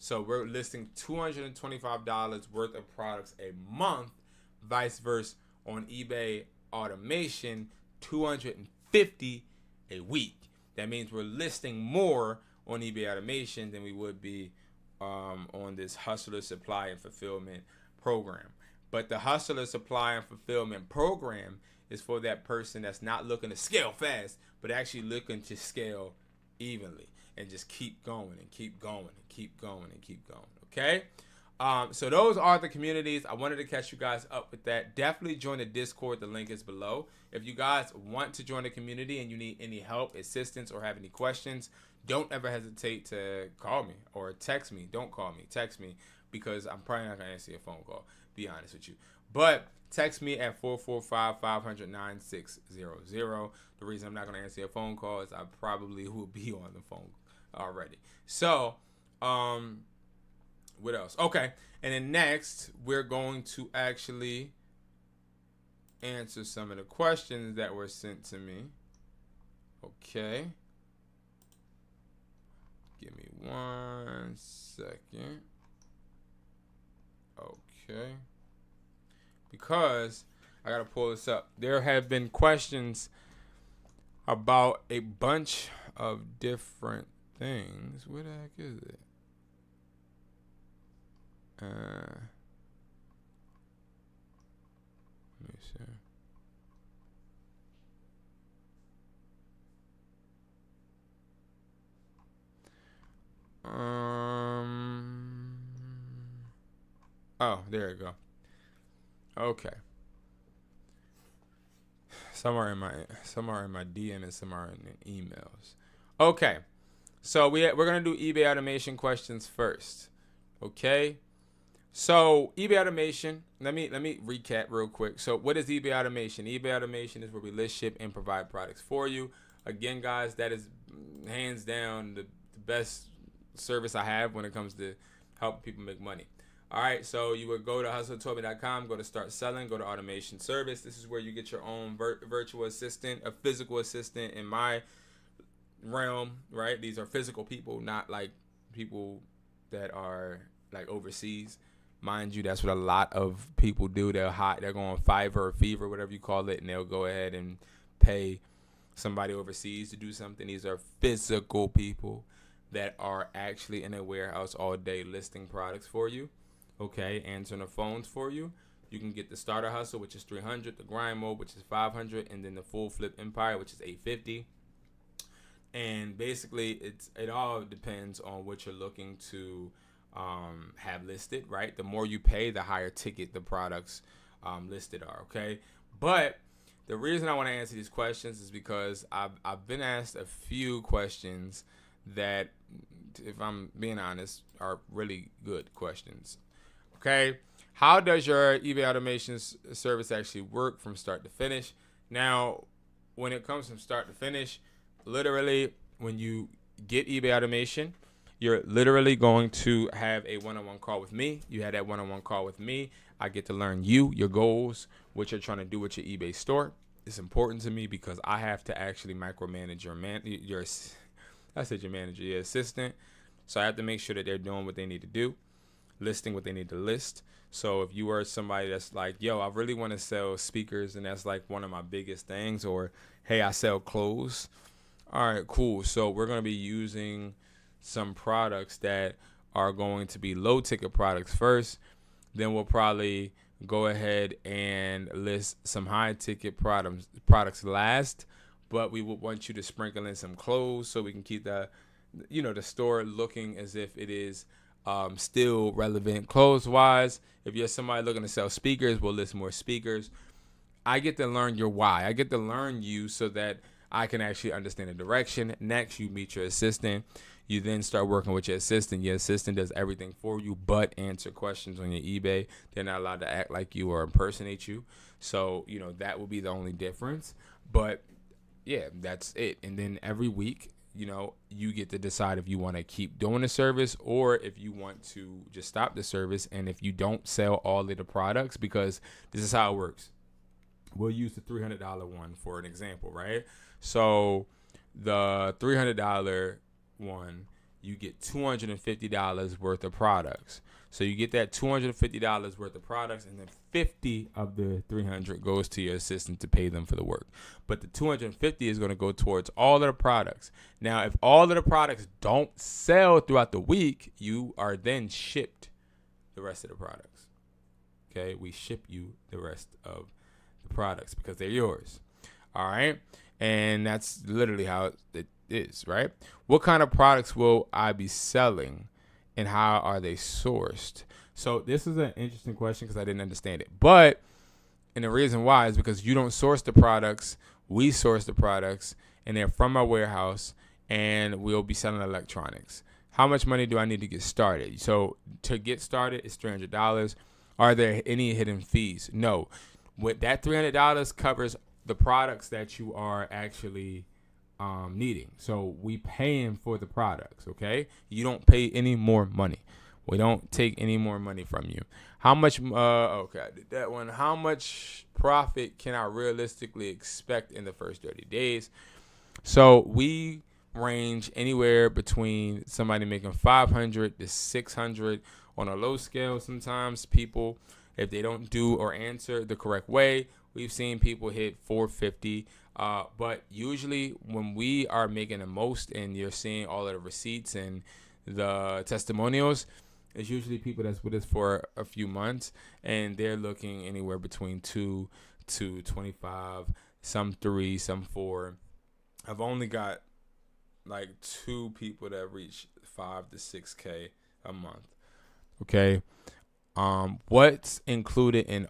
So we're listing $225 worth of products a month, vice versa on eBay automation, $250 a week. That means we're listing more on eBay automation than we would be on this Hustler Supply and Fulfillment program. But the Hustler Supply and Fulfillment program is for that person that's not looking to scale fast, but actually looking to scale evenly and just keep going and keep going and keep going and keep going. Okay? So those are the communities. I wanted to catch you guys up with that. Definitely join the Discord. The link is below. If you guys want to join the community and you need any help, assistance, or have any questions, don't ever hesitate to call me or text me. Don't call me. Text me, because I'm probably not going to answer your phone call, be honest with you. But text me at 445-500-9600. The reason I'm not going to answer your phone call is I probably will be on the phone already. So, what else? Okay. And then next, we're going to actually answer some of the questions that were sent to me. Okay. Give me 1 second. Okay. Because I got to pull this up. There have been questions about a bunch of different things. Where the heck is it? Let me see. Oh, there you go. Okay. Somewhere in my DM and somewhere in the emails. Okay. So we're gonna do eBay automation questions first. Okay. So eBay automation. Let me recap real quick. So what is eBay automation? eBay automation is where we list, ship, and provide products for you. Again, guys, that is hands down the best service I have when it comes to helping people make money. All right, so you would go to hustlertold.com, go to start selling, go to automation service. This is where you get your own virtual assistant, a physical assistant in my realm, right? These are physical people, not like people that are like overseas. Mind you, that's what a lot of people do. They're go on Fiverr or Fever, whatever you call it, and they'll go ahead and pay somebody overseas to do something. These are physical people that are actually in a warehouse all day listing products for you. Okay, answering the phones for you. You can get the starter hustle, which is $300, the grind mode, which is $500, and then the full flip empire, which is $850. And basically, it all depends on what you're looking to have listed, right? The more you pay, the higher ticket the products listed are. Okay, but the reason I want to answer these questions is because I've been asked a few questions that, if I'm being honest, are really good questions. Okay, how does your eBay automation service actually work from start to finish? Now, when it comes from start to finish, literally, when you get eBay automation, you're literally going to have a one-on-one call with me. You had that one-on-one call with me. I get to learn you, your goals, what you're trying to do with your eBay store. It's important to me because I have to actually micromanage your assistant. So I have to make sure that they're doing what they need to do, listing what they need to list. So if you are somebody that's like, yo, I really want to sell speakers, and that's like one of my biggest things, or hey, I sell clothes. All right, cool. So we're going to be using some products that are going to be low ticket products first. Then we'll probably go ahead and list some high ticket products last. But we would want you to sprinkle in some clothes so we can keep the store looking as if it is still relevant clothes wise. If you're somebody looking to sell speakers, we'll list more speakers. I get to learn your why. I get to learn you so that I can actually understand the direction. Next, you meet your assistant. You then start working with your assistant. Your assistant does everything for you but answer questions on your eBay. They're not allowed to act like you or impersonate you. So, that will be the only difference. But yeah, that's it. And then every week, you get to decide if you want to keep doing the service or if you want to just stop the service. And if you don't sell all of the products, because this is how it works. We'll use the $300 one for an example, right? So the $300 one, you get $250 worth of products. So you get that $250 worth of products, and then 50 of the 300 goes to your assistant to pay them for the work. But the 250 is going to go towards all of the products. Now, if all of the products don't sell throughout the week, you are then shipped the rest of the products. Okay, we ship you the rest of the products because they're yours. All right, and that's literally how it is, right? What kind of products will I be selling, and how are they sourced? So this is an interesting question because I didn't understand it. But, and the reason why is because you don't source the products. We source the products, and they're from our warehouse, and we'll be selling electronics. How much money do I need to get started? So to get started, it's $300. Are there any hidden fees? No. With that $300 covers the products that you are actually needing. So we paying for the products, okay? You don't pay any more money. We don't take any more money from you. How much, okay, I did that one. How much profit can I realistically expect in the first 30 days? So we range anywhere between somebody making 500 to 600 on a low scale. Sometimes people, if they don't do or answer the correct way, we've seen people hit 450. But usually when we are making the most and you're seeing all of the receipts and the testimonials, it's usually people that's with us for a few months, and they're looking anywhere between 2 to 25, some 3, some 4. I've only got like 2 people that reach 5 to 6K a month. Okay. What's included in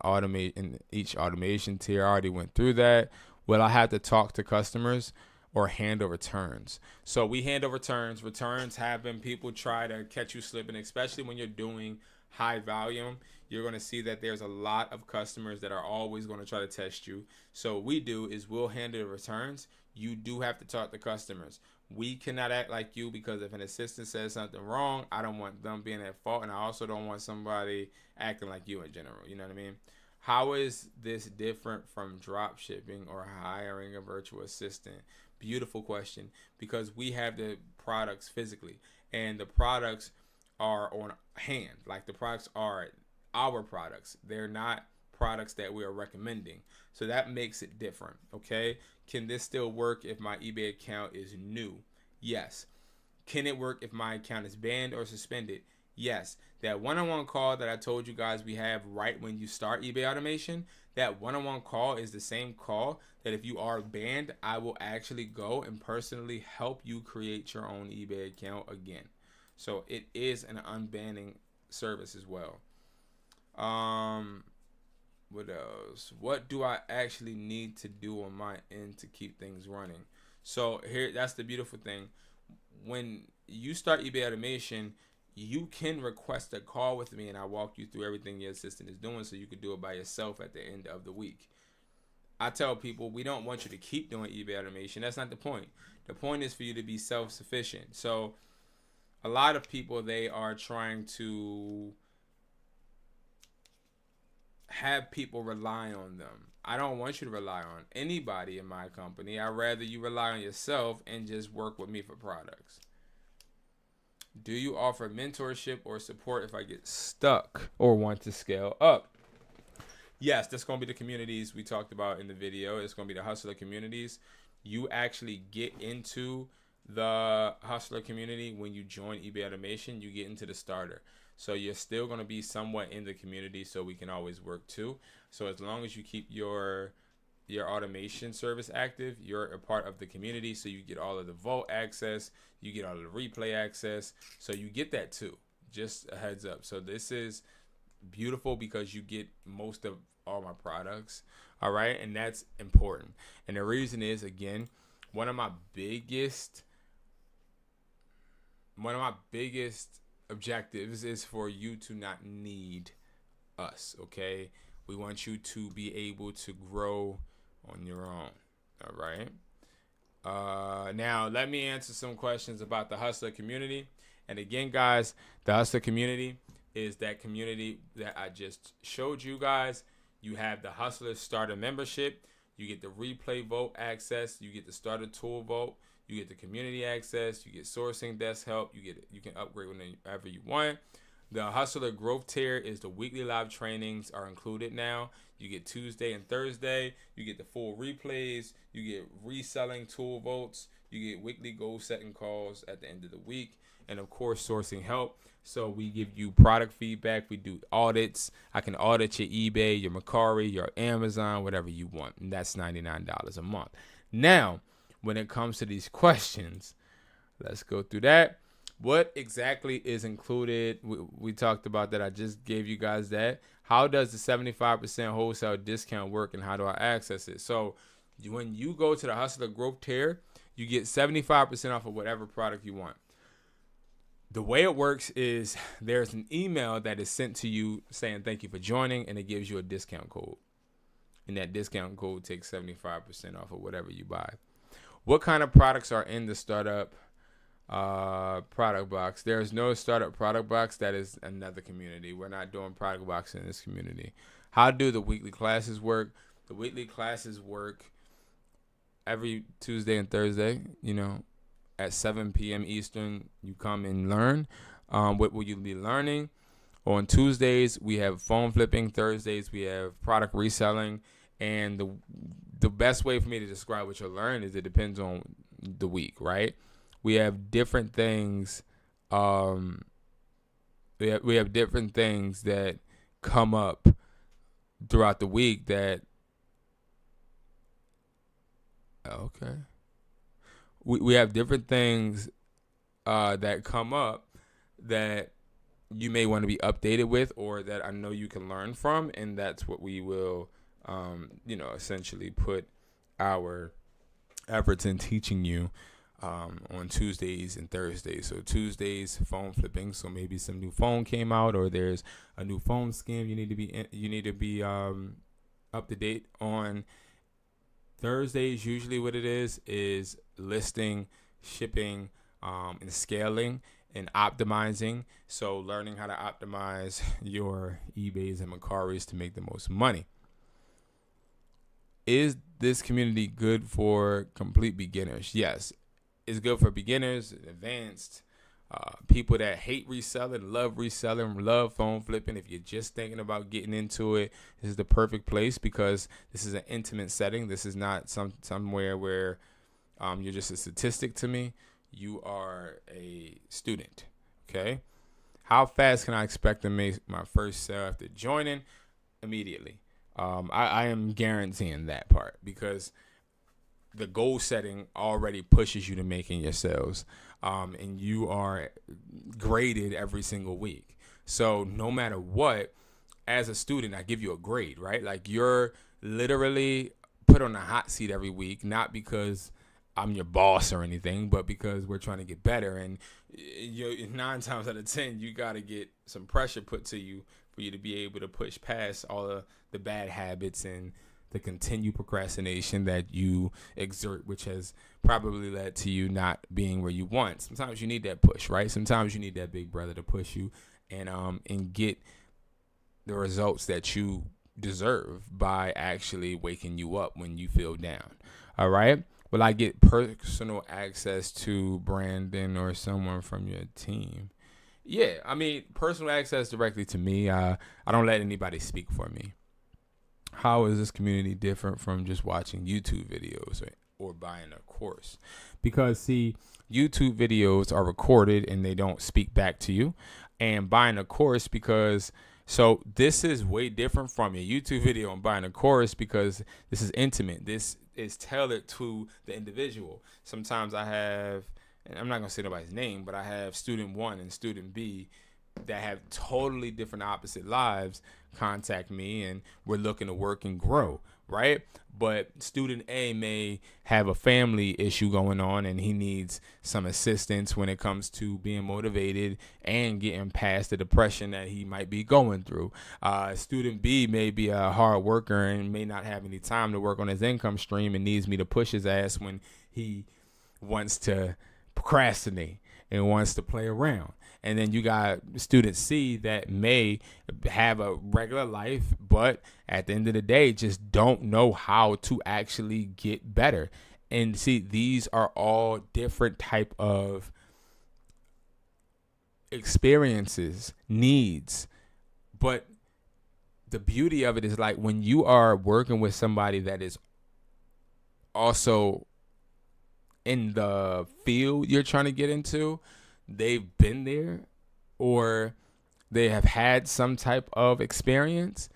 each automation tier? I already went through that. Will I have to talk to customers or handle returns? So we handle returns. Returns happen. People try to catch you slipping, especially when you're doing high volume. You're going to see that there's a lot of customers that are always going to try to test you. So what we do is we'll handle the returns. You do have to talk to customers. We cannot act like you, because if an assistant says something wrong, I don't want them being at fault, and I also don't want somebody acting like you in general. You know what I mean? How is this different from drop shipping or hiring a virtual assistant? Beautiful question, because we have the products physically, and the products are on hand. Like, the products are our products. They're not products that we are recommending. So that makes it different, okay? Can this still work if my eBay account is new? Yes. Can it work if my account is banned or suspended? Yes. That one-on-one call that I told you guys we have right when you start eBay automation, that one-on-one call is the same call that if you are banned, I will actually go and personally help you create your own eBay account again. So it is an unbanning service as well. What else? What do I actually need to do on my end to keep things running? So here, that's the beautiful thing. When you start eBay automation, you can request a call with me, and I walk you through everything your assistant is doing, so you can do it by yourself at the end of the week. I tell people, we don't want you to keep doing eBay automation. That's not the point. The point is for you to be self-sufficient. So a lot of people, they are trying to have people rely on them. I don't want you to rely on anybody in my company. I'd rather you rely on yourself and just work with me for products. Do you offer mentorship or support if I get stuck or want to scale up? Yes, that's going to be the communities we talked about in the video. It's going to be the Hustler communities. You actually get into the Hustler community when you join eBay automation. You get into the starter. So you're still going to be somewhat in the community, so we can always work too. So as long as you keep your automation service active, you're a part of the community. So you get all of the vault access, you get all of the replay access. So you get that too. Just a heads up. So this is beautiful because you get most of all my products. All right. And that's important. And the reason is, again, one of my biggest objectives is for you to not need us. Okay. We want you to be able to grow on your own. All right. Now let me answer some questions about the Hustler community. And again, guys, the Hustler community is that community that I just showed you guys. You have the Hustler starter membership. You get the replay vote access. You get the starter tool vote. You get the community access. You get sourcing desk help. You can upgrade whenever you want. The Hustler growth tier is the weekly live trainings are included now. You get Tuesday and Thursday. You get the full replays. You get reselling tool votes. You get weekly goal setting calls at the end of the week. And of course, sourcing help. So we give you product feedback. We do audits. I can audit your eBay, your Mercari, your Amazon, whatever you want. And that's $99 a month. Now, when it comes to these questions, let's go through that. What exactly is included? We talked about that. I just gave you guys that. How does the 75% wholesale discount work, and how do I access it? So when you go to the Hustler growth tier, you get 75% off of whatever product you want. The way it works is there's an email that is sent to you saying thank you for joining, and it gives you a discount code. And that discount code takes 75% off of whatever you buy. What kind of products are in the startup product box? There's no startup product box. That is another community. We're not doing product box in this community. How do the weekly classes work? The weekly classes work every Tuesday and Thursday, at 7 p.m. Eastern. You come and learn. What will you be learning? On Tuesdays, we have phone flipping. Thursdays, we have product reselling. And the best way for me to describe what you'll learn is it depends on the week, right? We have different things. We have different things that come up throughout the week that. Okay. We have different things that come up that you may want to be updated with, or that I know you can learn from, and that's what we will, essentially put our efforts in teaching you on Tuesdays and Thursdays. So Tuesdays, phone flipping. So maybe some new phone came out, or there's a new phone scam you need to be up to date on. Thursdays, usually what it is listing, shipping, and scaling and optimizing. So learning how to optimize your eBays and Mercaris to make the most money. Is this community good for complete beginners? Yes, it's good for beginners, advanced, people that hate reselling, love phone flipping. If you're just thinking about getting into it, this is the perfect place, because this is an intimate setting. This is not somewhere where you're just a statistic to me. You are a student, okay? How fast can I expect to make my first sale after joining? Immediately. I am guaranteeing that part, because the goal setting already pushes you to making your sales, and you are graded every single week. So no matter what, as a student, I give you a grade, right? Like, you're literally put on a hot seat every week, not because I'm your boss or anything, but because we're trying to get better. And 9 times out of 10, you got to get some pressure put to you for you to be able to push past all of the bad habits and the continued procrastination that you exert, which has probably led to you not being where you want. Sometimes you need that push, right? Sometimes you need that big brother to push you and get the results that you deserve by actually waking you up when you feel down. All right. Will I get personal access to Brandon or someone from your team? Yeah, I mean, personal access directly to me. I don't let anybody speak for me. How is this community different from just watching YouTube videos or buying a course? Because, see, YouTube videos are recorded and they don't speak back to you. And buying a course, so this is way different from your YouTube video and buying a course, because this is intimate. This is tailored to the individual. Sometimes I have, and I'm not going to say nobody's name, but I have student 1 and student B that have totally different opposite lives contact me, and we're looking to work and grow, right? But student A may have a family issue going on, and he needs some assistance when it comes to being motivated and getting past the depression that he might be going through. Student B may be a hard worker and may not have any time to work on his income stream and needs me to push his ass when he wants to procrastinate and wants to play around. And then you got student C that may have a regular life, but at the end of the day, just don't know how to actually get better. And see, these are all different type of experiences, needs. But the beauty of it is, like, when you are working with somebody that is also in the field you're trying to get into, they've been there or they have had some type of experience,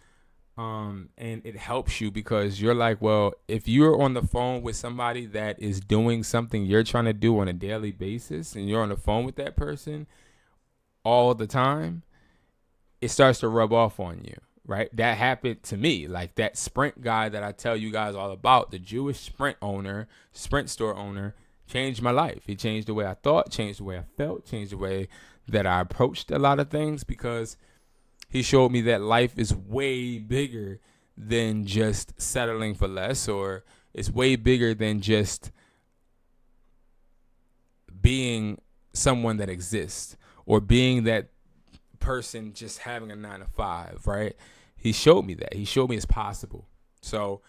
and it helps you, because you're like, well, if you're on the phone with somebody that is doing something you're trying to do on a daily basis, and you're on the phone with that person all the time, it starts to rub off on you, right? That happened to me. Like that Sprint guy that I tell you guys all about, the Jewish Sprint store owner, changed my life. It changed the way I thought, changed the way I felt, changed the way that I approached a lot of things, because he showed me that life is way bigger than just settling for less, or it's way bigger than just being someone that exists, or being that person just having a 9 to 5, right? He showed me that. He showed me it's possible. So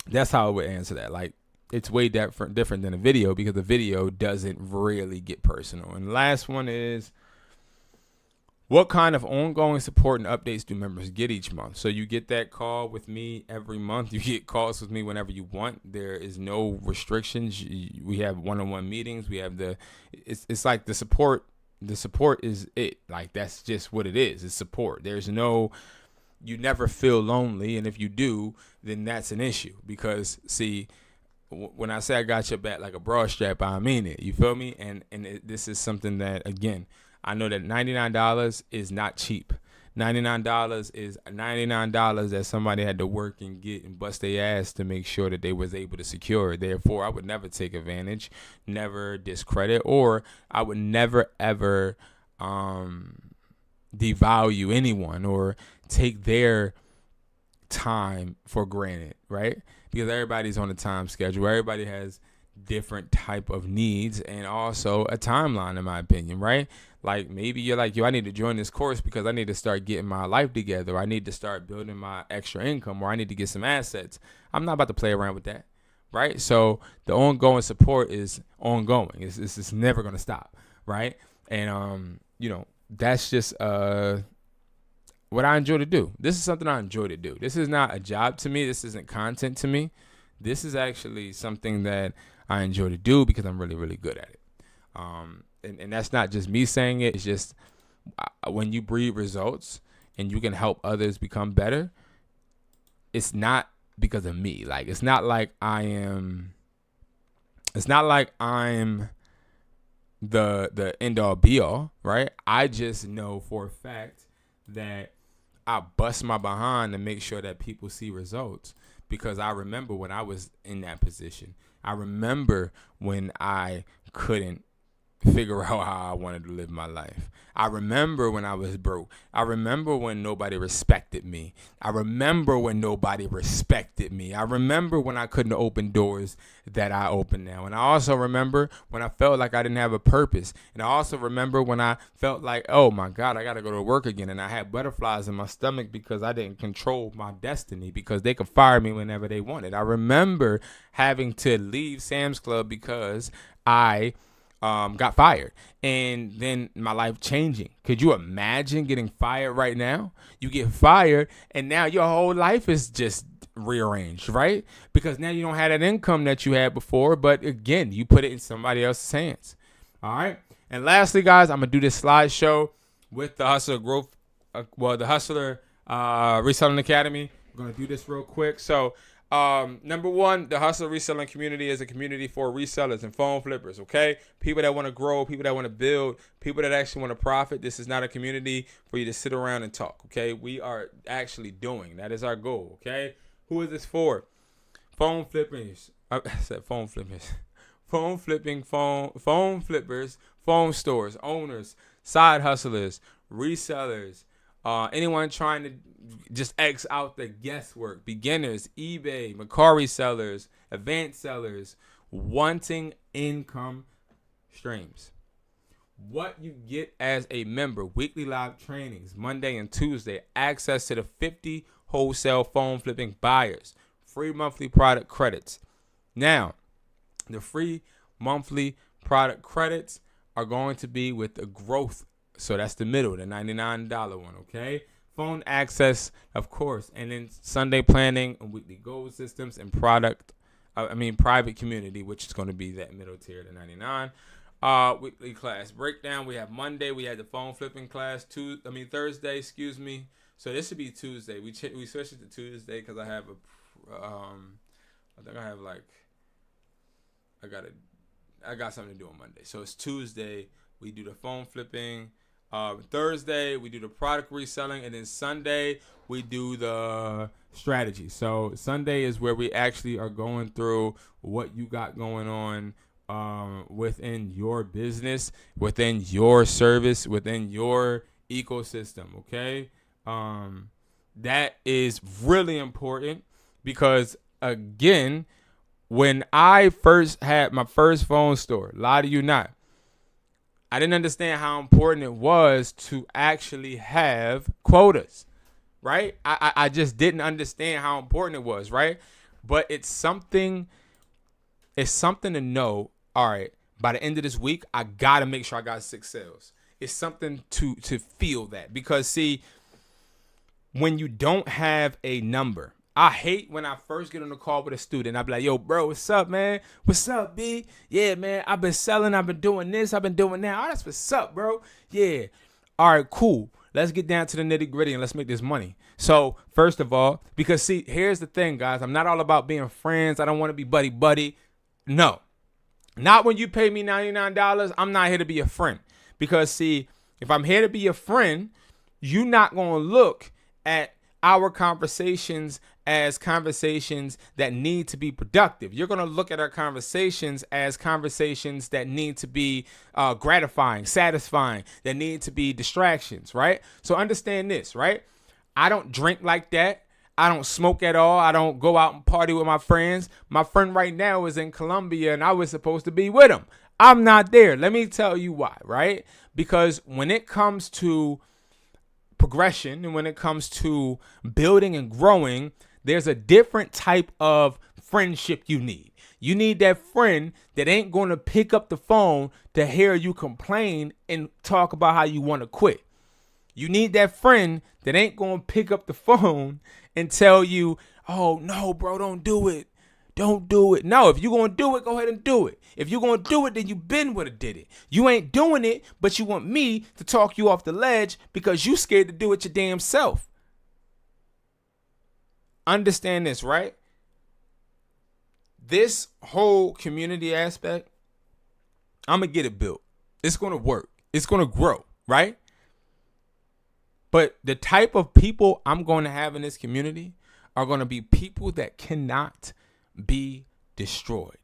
that's how I would answer that. Like, it's way different than a video, because the video doesn't really get personal. And the last one is, what kind of ongoing support and updates do members get each month? So you get that call with me every month. You get calls with me whenever you want. There is no restrictions. We have one-on-one meetings. We have it's like the support. The support is it. Like, that's just what it is. It's support. There's no, you never feel lonely. And if you do, then that's an issue. Because, see, when I say I got your back like a bra strap, I mean it. You feel me? And this is something that, again, I know that $99 is not cheap. $99 is $99 that somebody had to work and get and bust their ass to make sure that they was able to secure it. Therefore, I would never take advantage, never discredit, or I would never, ever devalue anyone or take their time for granted, right? Because everybody's on a time schedule. Everybody has different type of needs and also a timeline, in my opinion, right? Like, maybe you're like, yo, I need to join this course because I need to start getting my life together. Or I need to start building my extra income, or I need to get some assets. I'm not about to play around with that, right? So the ongoing support is ongoing. It's never going to stop, right? And, that's just what I enjoy to do. This is something I enjoy to do. This is not a job to me. This isn't content to me. This is actually something that I enjoy to do because I'm really, really good at it. And that's not just me saying it. It's just when you breed results and you can help others become better, it's not because of me. Like, it's not like I'm the end all be all, right? I just know for a fact that I bust my behind to make sure that people see results, because I remember when I was in that position. I remember when I couldn't figure out how I wanted to live my life. I remember when I was broke. I remember when nobody respected me. I remember when nobody respected me. I remember when I couldn't open doors that I open now. And I also remember when I felt like I didn't have a purpose. And I also remember when I felt like, oh my God, I got to go to work again. And I had butterflies in my stomach because I didn't control my destiny, because they could fire me whenever they wanted. I remember having to leave Sam's Club because I got fired, and then my life changing. Could you imagine getting fired right now? You get fired, and now your whole life is just rearranged, right? Because now you don't have that income that you had before, but again, you put it in somebody else's hands. All right. And lastly, guys, I'm gonna do this slideshow with the Hustler the Hustler Reselling Academy. I'm gonna do this real quick. So, number one, the Hustler Reselling Community is a community for resellers and phone flippers, okay? People that want to grow, people that want to build, people that actually want to profit. This is not a community for you to sit around and talk, okay? We are actually doing. That is our goal, okay? Who is this for? Phone flippers. I said phone flippers. Phone flippers, phone stores, owners, side hustlers, resellers, anyone trying to just X out the guesswork, beginners, eBay, Macari sellers, advanced sellers, wanting income streams. What you get as a member: weekly live trainings, Monday and Tuesday, access to the 50 wholesale phone flipping buyers, free monthly product credits. Now, the free monthly product credits are going to be with the growth. So that's the middle, the $99 one, okay? Phone access, of course, and then Sunday planning and weekly goal systems and private community, which is going to be that middle tier, the $99. Weekly class breakdown. We have Monday. We had the phone flipping class. Thursday. So this should be Tuesday. We switched it to Tuesday because I have I got something to do on Monday. So it's Tuesday. We do the phone flipping. Thursday, we do the product reselling. And then Sunday, we do the strategy. So Sunday is where we actually are going through what you got going on within your business, within your service, within your ecosystem. Okay. That is really important because, again, when I first had my first phone store, lie to you not, I didn't understand how important it was to actually have quotas, right? I just didn't understand how important it was, right? But it's something to know, all right, by the end of this week, I got to make sure I got 6 sales. It's something to feel that, because see, when you don't have a number, I hate when I first get on the call with a student. I be like, yo, bro, what's up, man? What's up, B? Yeah, man, I've been selling. I've been doing this. I've been doing that. Oh, that's what's up, bro. Yeah. All right, cool. Let's get down to the nitty gritty and let's make this money. So first of all, because see, here's the thing, guys. I'm not all about being friends. I don't want to be buddy. No, not when you pay me $99. I'm not here to be a friend, because see, if I'm here to be a friend, you're not going to look at our conversations as conversations that need to be productive. You're going to look at our conversations as conversations that need to be gratifying, satisfying, that need to be distractions, right? So understand this, right? I don't drink like that. I don't smoke at all. I don't go out and party with my friends. My friend right now is in Colombia and I was supposed to be with him. I'm not there. Let me tell you why, right? Because when it comes to progression and when it comes to building and growing, there's a different type of friendship you need. You need that friend that ain't going to pick up the phone to hear you complain and talk about how you want to quit. You need that friend that ain't going to pick up the phone and tell you, oh, no, bro, don't do it. Don't do it. No, if you're going to do it, go ahead and do it. If you're going to do it, then you been would have did it. You ain't doing it, but you want me to talk you off the ledge because you scared to do it your damn self. Understand this, right? This whole community aspect, I'm going to get it built. It's going to work. It's going to grow, right? But the type of people I'm going to have in this community are going to be people that cannot be destroyed.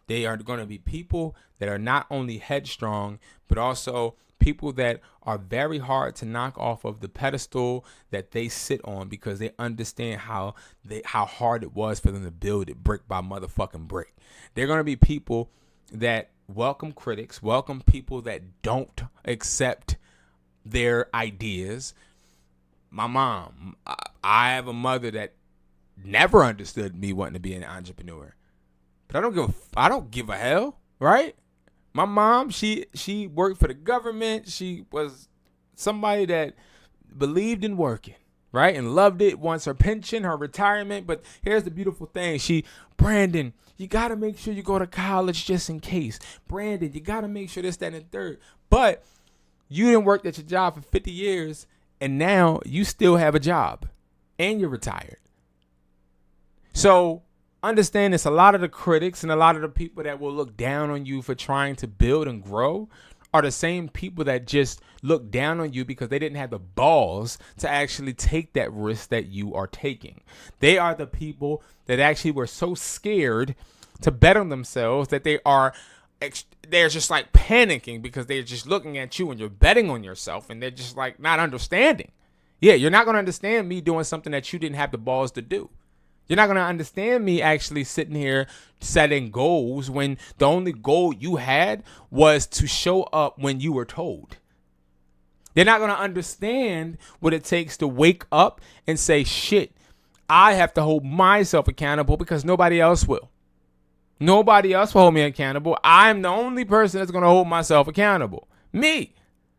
They are going to be people that are not only headstrong, but also people that are very hard to knock off of the pedestal that they sit on, because they understand how hard it was for them to build it brick by motherfucking brick. They're going to be people that welcome critics, welcome people that don't accept their ideas. My mom, I have a mother that never understood me wanting to be an entrepreneur, but I don't give a hell, right? My mom, she worked for the government. She was somebody that believed in working, right? And loved it. Wants her pension, her retirement. But here's the beautiful thing. Brandon, you got to make sure you go to college just in case. Brandon, you got to make sure this, that, and third. But you didn't work at your job for 50 years, and now you still have a job, and you're retired. So understand this, a lot of the critics and a lot of the people that will look down on you for trying to build and grow are the same people that just look down on you because they didn't have the balls to actually take that risk that you are taking. They are the people that actually were so scared to bet on themselves that they're just like panicking because they're just looking at you and you're betting on yourself, and they're just like not understanding. Yeah, you're not going to understand me doing something that you didn't have the balls to do. You're not going to understand me actually sitting here setting goals when the only goal you had was to show up when you were told. They're not going to understand what it takes to wake up and say, shit, I have to hold myself accountable because nobody else will. Nobody else will hold me accountable. I'm the only person that's going to hold myself accountable. Me.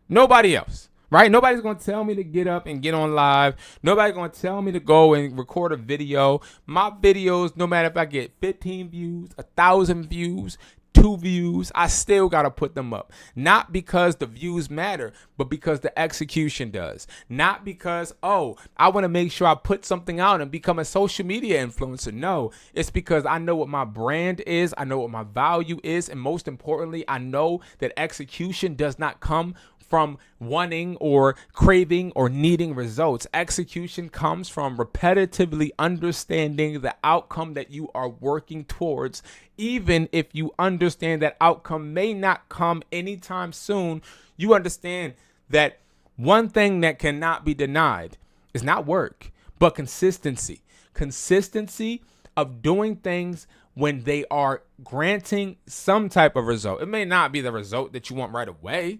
Nobody else. Right? Nobody's going to tell me to get up and get on live. Nobody's going to tell me to go and record a video. My videos, no matter if I get 15 views, 1,000 views, 2 views, I still got to put them up. Not because the views matter, but because the execution does. Not because, I want to make sure I put something out and become a social media influencer. No, it's because I know what my brand is. I know what my value is. And most importantly, I know that execution does not come from wanting or craving or needing results. Execution comes from repetitively understanding the outcome that you are working towards. Even if you understand that outcome may not come anytime soon, you understand that one thing that cannot be denied is not work, but consistency. Consistency of doing things when they are granting some type of result. It may not be the result that you want right away.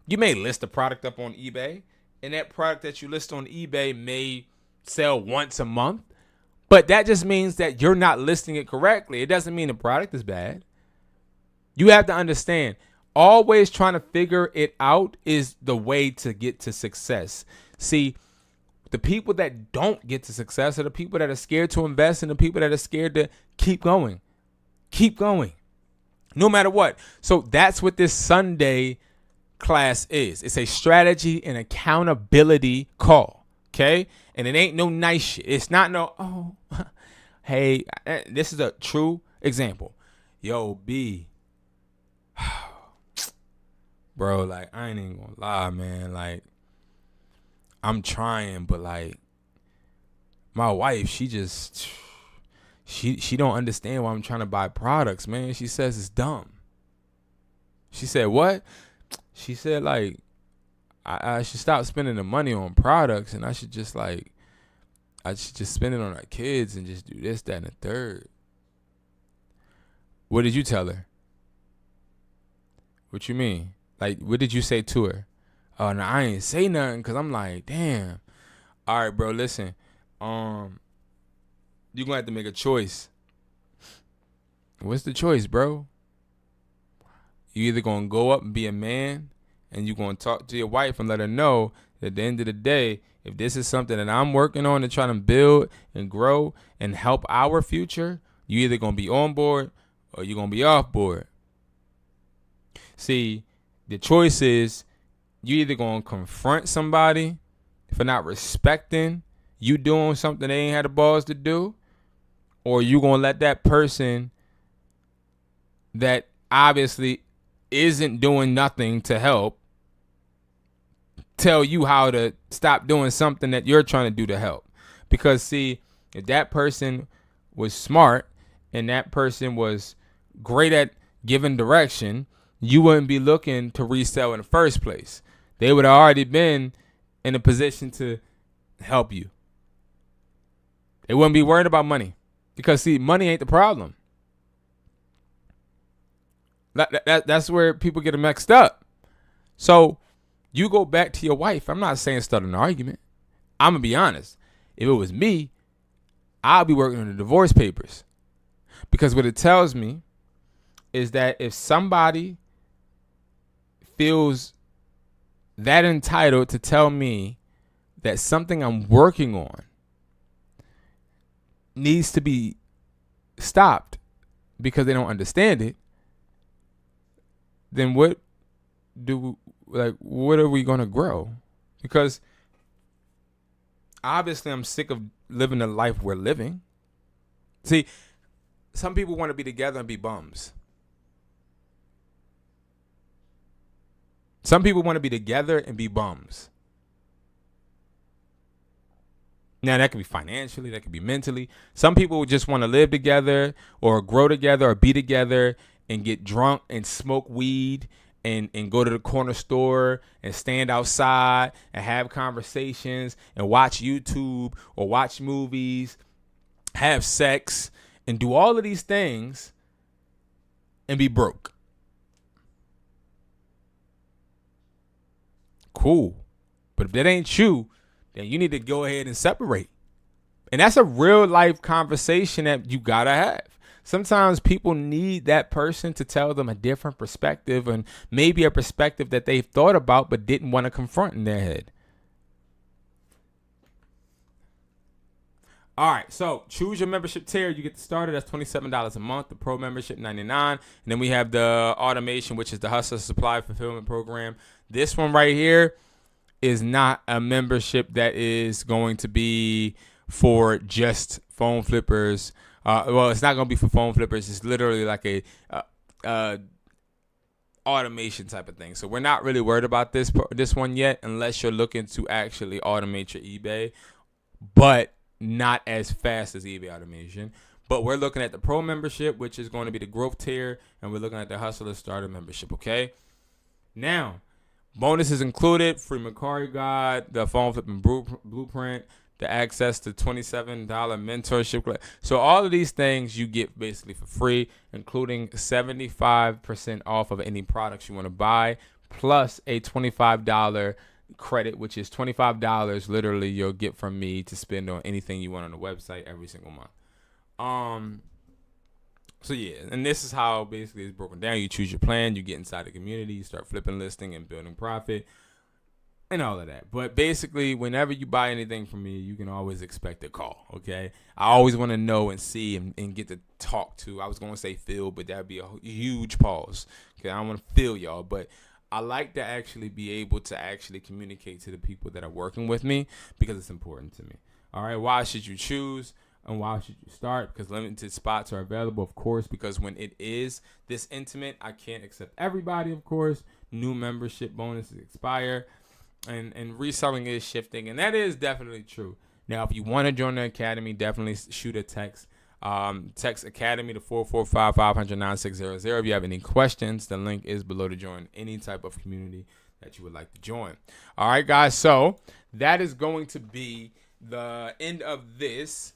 You may list a product up on eBay, and that product that you list on eBay may sell once a month, but that just means that you're not listing it correctly. It doesn't mean the product is bad. You have to understand, always trying to figure it out is the way to get to success. See, the people that don't get to success are the people that are scared to invest and the people that are scared to keep going. Keep going. No matter what. So that's what this Sunday class is. It's a strategy and accountability call. Okay? And it ain't no nice shit. It's not no, hey, this is a true example. Yo, B. Bro, like, I ain't even gonna lie, man. Like, I'm trying, but like my wife, she don't understand why I'm trying to buy products, man. She says it's dumb. She said, what? She said, like, I should stop spending the money on products and I should just spend it on our kids and just do this, that, and the third. What did you tell her? What you mean? Like, what did you say to her? Oh, no, I ain't say nothing because I'm like, damn. All right, bro, listen. You're going to have to make a choice. What's the choice, bro? You either going to go up and be a man and you're going to talk to your wife and let her know that at the end of the day, if this is something that I'm working on and trying to build and grow and help our future, you either going to be on board or you're going to be off board. See, the choice is, you either going to confront somebody for not respecting you doing something they ain't had the balls to do, or you going to let that person that obviously isn't doing nothing to help tell you how to stop doing something that you're trying to do to help. Because, see, if that person was smart and that person was great at giving direction, you wouldn't be looking to resell in the first place. They would have already been in a position to help you. They wouldn't be worried about money. Because, see, money ain't the problem. That's where people get mixed up. So, you go back to your wife. I'm not saying start an argument. I'm going to be honest. If it was me, I'll be working on the divorce papers. Because what it tells me is that if somebody feels that entitled to tell me that something I'm working on needs to be stopped because they don't understand it, then what are we going to grow? Because obviously I'm sick of living the life we're living. See, some people want to be together and be bums. Some people want to be together and be bums. Now, that could be financially, that could be mentally. Some people just want to live together or grow together or be together and get drunk and smoke weed and go to the corner store and stand outside and have conversations and watch YouTube or watch movies, have sex, and do all of these things and be broke. Cool. But if that ain't you, then you need to go ahead and separate. And that's a real life conversation that you got to have. Sometimes people need that person to tell them a different perspective and maybe a perspective that they've thought about but didn't want to confront in their head. All right, so choose your membership tier. You get started. That's $27 a month. The pro membership, $99. And then we have the automation, which is the Hustler Supply Fulfillment Program. This one right here is not a membership that is going to be for just phone flippers. Well, it's not going to be for phone flippers. It's literally like a automation type of thing. So we're not really worried about this one yet, unless you're looking to actually automate your eBay, but not as fast as eBay automation. But we're looking at the pro membership, which is going to be the growth tier, and we're looking at the Hustler starter membership. Okay. Now, bonuses included: free Macari guide, the phone flipping blueprint, the access to $27 mentorship. So all of these things you get basically for free, including 75% off of any products you want to buy, plus a $25 credit, which is $25 literally you'll get from me to spend on anything you want on the website every single month. So yeah, and this is how basically it's broken down. You choose your plan, you get inside the community, you start flipping, listing, and building profit, and all of that. But basically, whenever you buy anything from me, you can always expect a call, okay? I always want to know and see and get to talk to. I was going to say feel, but that would be a huge pause, okay? I don't want to feel y'all, but I like to actually be able to actually communicate to the people that are working with me because it's important to me. All right, why should you choose? And why should you start? Because limited spots are available, of course, because when it is this intimate, I can't accept everybody, of course. New membership bonuses expire, and reselling is shifting, and that is definitely true. Now, if you want to join the academy, definitely shoot a text. Text academy to 445-500-9600. If you have any questions, the link is below to join any type of community that you would like to join. All right, guys, so that is going to be the end of this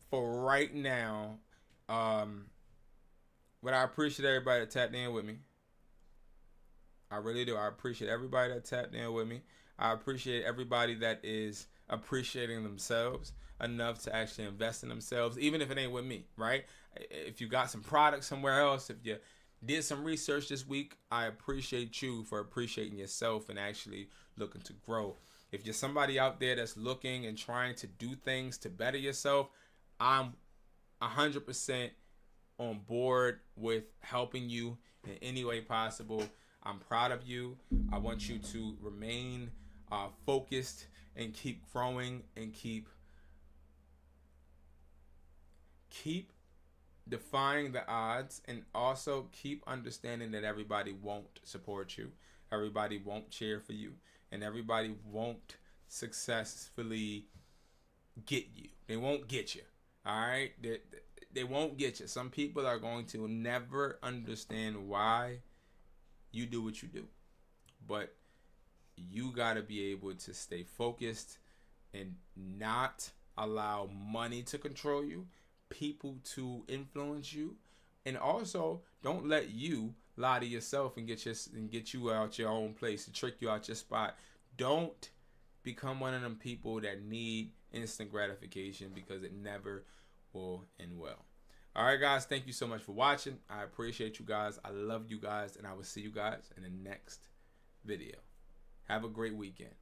for right now. But I appreciate everybody that tapped in with me. I really do. I appreciate everybody that tapped in with me. I appreciate everybody that is appreciating themselves enough to actually invest in themselves, even if it ain't with me, right? If you got some products somewhere else, if you did some research this week, I appreciate you for appreciating yourself and actually looking to grow. If you're somebody out there that's looking and trying to do things to better yourself, I'm 100% on board with helping you in any way possible. I'm proud of you. I want you to remain focused and keep growing and keep defying the odds, and also keep understanding that everybody won't support you. Everybody won't cheer for you, and everybody won't successfully get you. They won't get you. All right? They won't get you. Some people are going to never understand why you do what you do. But you got to be able to stay focused and not allow money to control you, people to influence you, and also don't let you lie to yourself and get you out your own place, to trick you out your spot. Don't become one of them people that need instant gratification, because it never will end well. All right, guys, thank you so much for watching. I appreciate you guys. I love you guys, and I will see you guys in the next video. Have a great weekend.